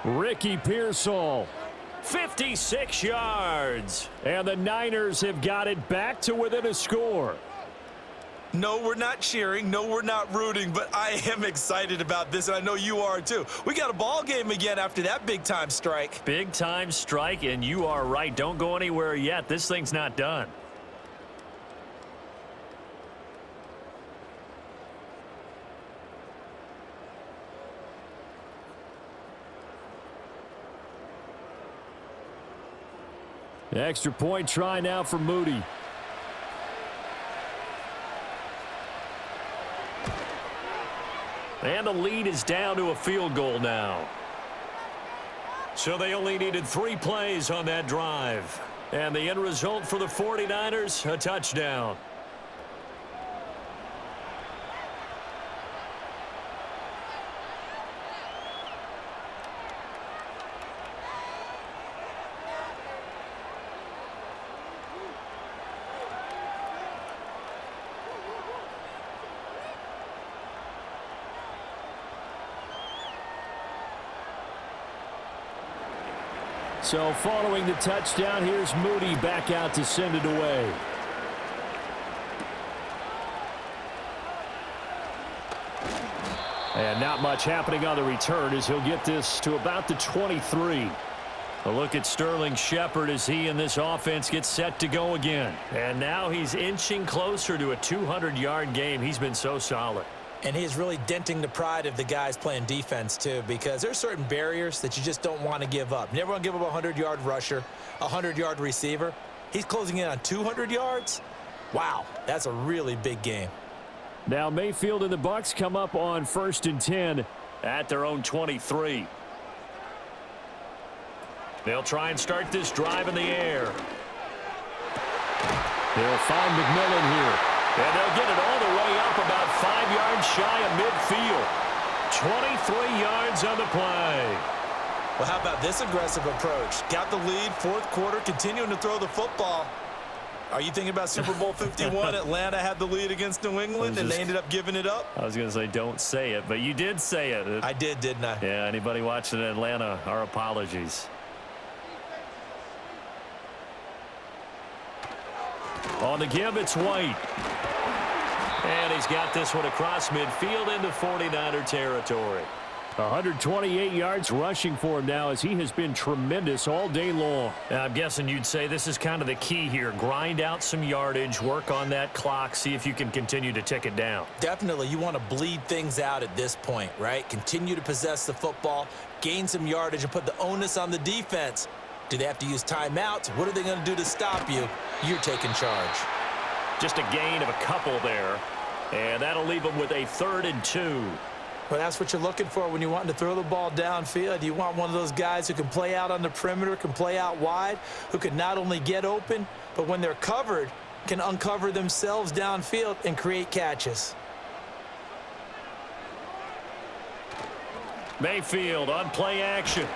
Ricky Pearsall. 56 yards. And the Niners have got it back to within a score. No, we're not cheering. No, we're not rooting, but I am excited about this, and I know you are too. We got a ball game again after that big-time strike. Big-time strike, and you are right. Don't go anywhere yet. This thing's not done. Extra point try now for Moody. And the lead is down to a field goal now. So they only needed 3 plays on that drive. And the end result for the 49ers, a touchdown. So following the touchdown, here's Moody back out to send it away. And not much happening on the return as he'll get this to about the 23. A look at Sterling Shepard as he and this offense get set to go again. And now he's inching closer to a 200-yard game. He's been so solid. And he's really denting the pride of the guys playing defense, too, because there's certain barriers that you just don't want to give up. You never want to give up a 100-yard rusher, a 100-yard receiver. He's closing in on 200 yards. Wow, that's a really big game. Now Mayfield and the Bucs come up on 1st and 10 at their own 23. They'll try and start this drive in the air. They'll find McMillan here. And they'll get it all the way up about 5 yards shy of midfield. 23 yards on the play. Well, how about this aggressive approach? Got the lead, 4th quarter, continuing to throw the football. Are you thinking about Super Bowl 51? Atlanta had the lead against New England, and they ended up giving it up? I was going to say don't say it, but you did say it. I did, didn't I? Yeah, anybody watching Atlanta, our apologies. On the give, it's White. And he's got this one across midfield into 49er territory. 128 yards rushing for him now as he has been tremendous all day long. I'm guessing you'd say this is kind of the key here. Grind out some yardage, work on that clock, see if you can continue to tick it down. Definitely. You want to bleed things out at this point, right? Continue to possess the football, gain some yardage, and put the onus on the defense. Do they have to use timeouts? What are they going to do to stop you? You're taking charge. Just a gain of a couple there. And that'll leave them with a 3rd and 2. Well, that's what you're looking for when you want to throw the ball downfield. You want one of those guys who can play out on the perimeter, can play out wide, who can not only get open, but when they're covered, can uncover themselves downfield and create catches. Mayfield on play action.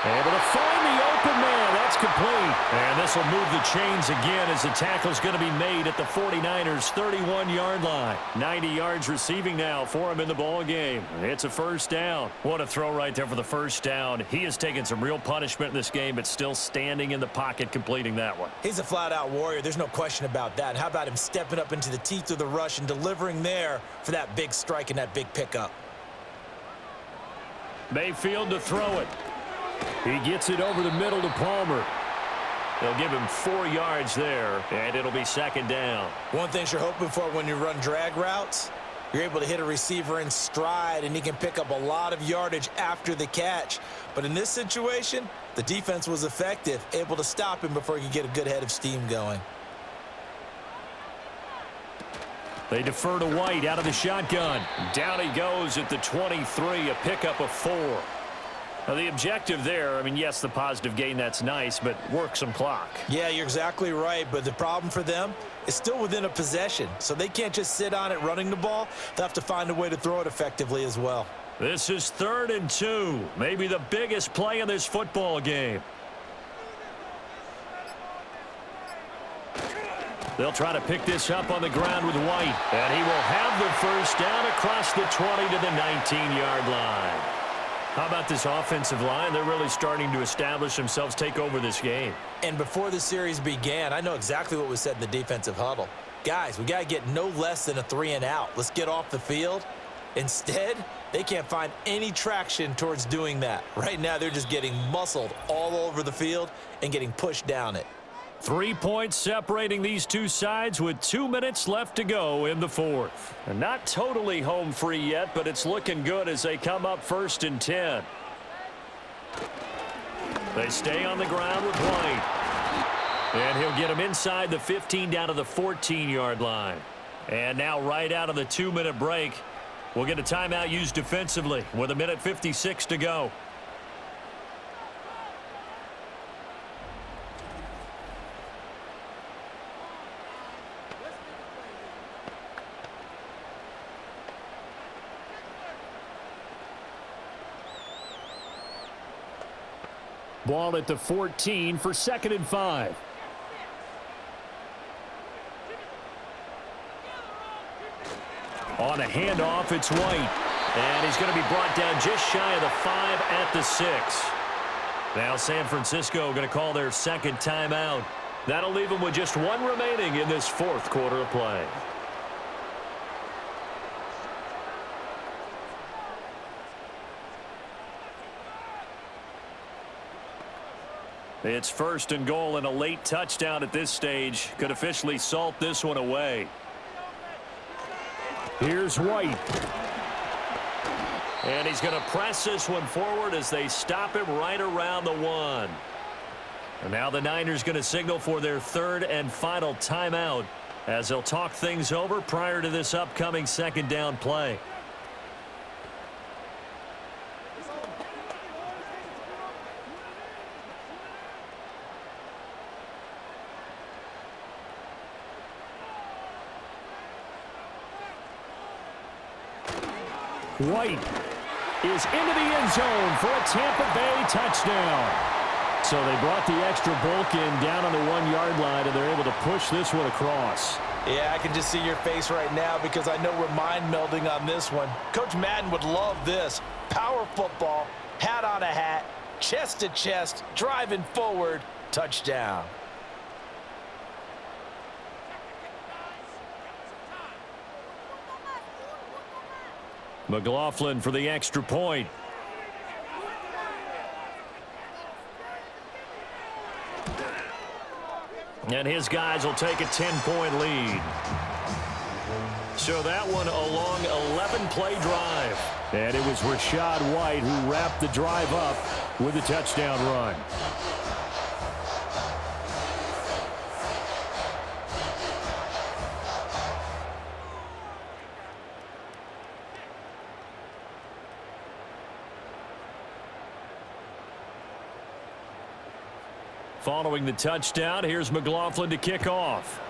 Able to find the open man. That's complete. And this will move the chains again as the tackle's going to be made at the 49ers' 31-yard line. 90 yards receiving now for him in the ball game. It's a 1st down. What a throw right there for the 1st down. He has taken some real punishment in this game, but still standing in the pocket completing that one. He's a flat-out warrior. There's no question about that. And how about him stepping up into the teeth of the rush and delivering there for that big strike and that big pickup? Mayfield to throw it. He gets it over the middle to Palmer. They'll give him 4 yards there, and it'll be 2nd down. One thing you're hoping for when you run drag routes, you're able to hit a receiver in stride, and he can pick up a lot of yardage after the catch. But in this situation, the defense was effective, able to stop him before he could get a good head of steam going. They defer to White out of the shotgun. Down he goes at the 23, a pickup of 4. Now, the objective there, I mean, yes, the positive gain, that's nice, but work some clock. Yeah, you're exactly right, but the problem for them is still within a possession, so they can't just sit on it running the ball. They'll have to find a way to throw it effectively as well. This is 3rd and 2, maybe the biggest play in this football game. They'll try to pick this up on the ground with White. And he will have the first down across the 20 to the 19-yard line. How about this offensive line? They're really starting to establish themselves, take over this game. And before the series began, I know exactly what was said in the defensive huddle. Guys, we got to get no less than a 3-and-out. Let's get off the field. Instead, they can't find any traction towards doing that. Right now, they're just getting muscled all over the field and getting pushed down it. 3 points separating these two sides with 2 minutes left to go in the fourth. And not totally home free yet, but it's looking good as they come up 1st and 10. They stay on the ground with White. And he'll get him inside the 15 down to the 14-yard line. And now right out of the 2-minute break, we'll get a timeout used defensively with 1:56 to go. Ball at the 14 for 2nd and 5. On a handoff, it's White. And he's going to be brought down just shy of the 5 at the 6. Now San Francisco going to call their second timeout. That'll leave them with just 1 remaining in this 4th quarter of play. It's 1st and goal, and a late touchdown at this stage could officially salt this one away. Here's White. And he's going to press this one forward as they stop him right around the 1. And now the Niners going to signal for their 3rd and final timeout as they'll talk things over prior to this upcoming 2nd down play. White is into the end zone for a Tampa Bay touchdown. So they brought the extra bulk in down on the 1-yard line, and they're able to push this one across. Yeah, I can just see your face right now because I know we're mind melding on this one. Coach Madden would love this. Power football, hat on a hat, chest to chest, driving forward, touchdown. McLaughlin for the extra point. And his guys will take a 10-point lead. So that one a long 11-play drive. And it was Rachaad White who wrapped the drive up with a touchdown run. Following the touchdown, here's McLaughlin to kick off.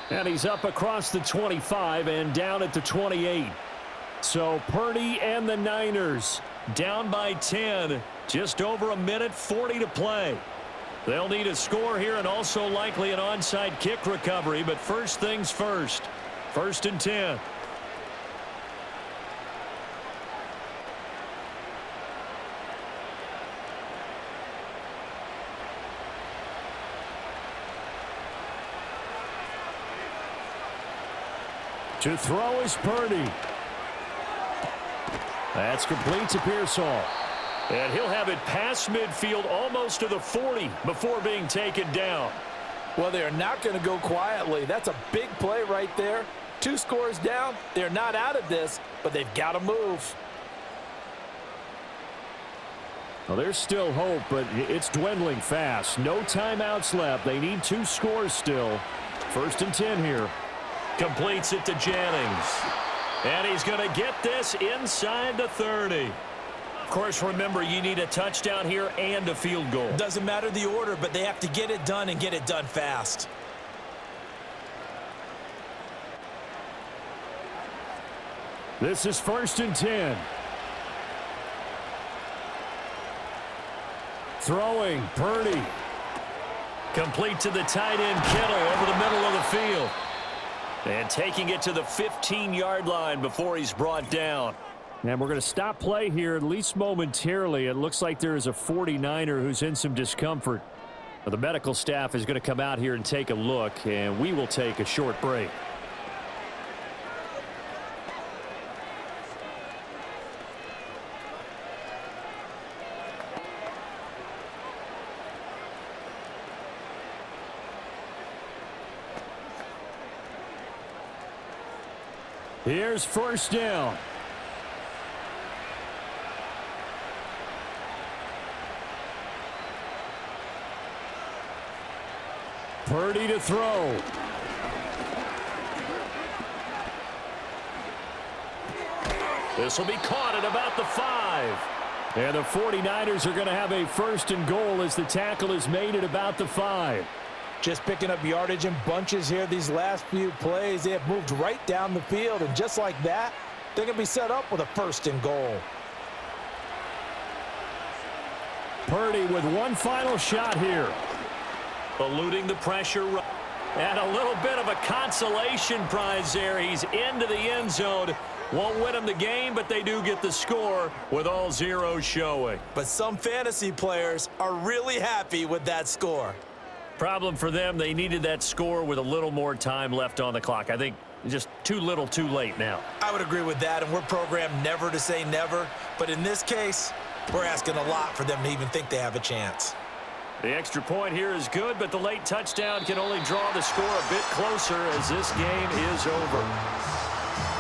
And he's up across the 25 and down at the 28. So Purdy and the Niners down by 10. Just over 1:40 to play. They'll need a score here and also likely an onside kick recovery. But first things first. 1st and 10. To throw is Purdy. That's complete to Pearsall. And he'll have it past midfield almost to the 40 before being taken down. Well, they are not going to go quietly. That's a big play right there. 2 scores down. They're not out of this, but they've got to move. Well, there's still hope, but it's dwindling fast. No timeouts left. They need 2 scores still. 1st and 10 here. Completes it to Jennings. And he's going to get this inside the 30. Of course, remember, you need a touchdown here and a field goal. Doesn't matter the order, but they have to get it done and get it done fast. This is 1st and 10. Throwing, Purdy. Complete to the tight end, Kittle, over the middle of the field. And taking it to the 15-yard line before he's brought down. And we're going to stop play here, at least momentarily. It looks like there is a 49er who's in some discomfort. The medical staff is going to come out here and take a look, and we will take a short break. Here's first down. Purdy to throw. This will be caught at about the 5. And the 49ers are going to have a first and goal as the tackle is made at about the 5. Just picking up yardage in bunches here these last few plays. They have moved right down the field, and just like that, they're going to be set up with a first and goal. Purdy with one final shot here. Eluding the pressure. And a little bit of a consolation prize there. He's into the end zone. Won't win them the game, but they do get the score with all zeros showing. But some fantasy players are really happy with that score. Problem for them, they needed that score with a little more time left on the clock. I think just too little, too late now. I would agree with that, and we're programmed never to say never. But in this case, we're asking a lot for them to even think they have a chance. The extra point here is good, but the late touchdown can only draw the score a bit closer as this game is over.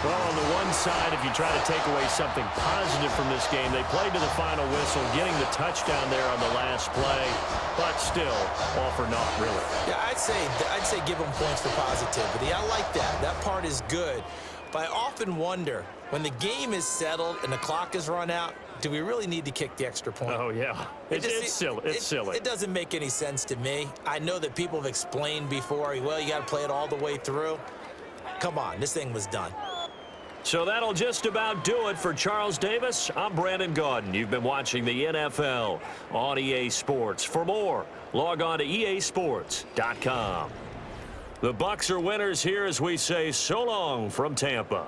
Well, on the one side, if you try to take away something positive from this game, they played to the final whistle, getting the touchdown there on the last play, but still, all for naught, really. Yeah, I'd say give them points for positivity. I like that. That part is good. But I often wonder, when the game is settled and the clock is run out, do we really need to kick the extra point? Oh, yeah. It's silly. It's silly. It doesn't make any sense to me. I know that people have explained before, well, you got to play it all the way through. Come on, this thing was done. So that'll just about do it for Charles Davis. I'm Brandon Gaudin. You've been watching the NFL on EA Sports. For more, log on to easports.com. The Bucs are winners here as we say so long from Tampa.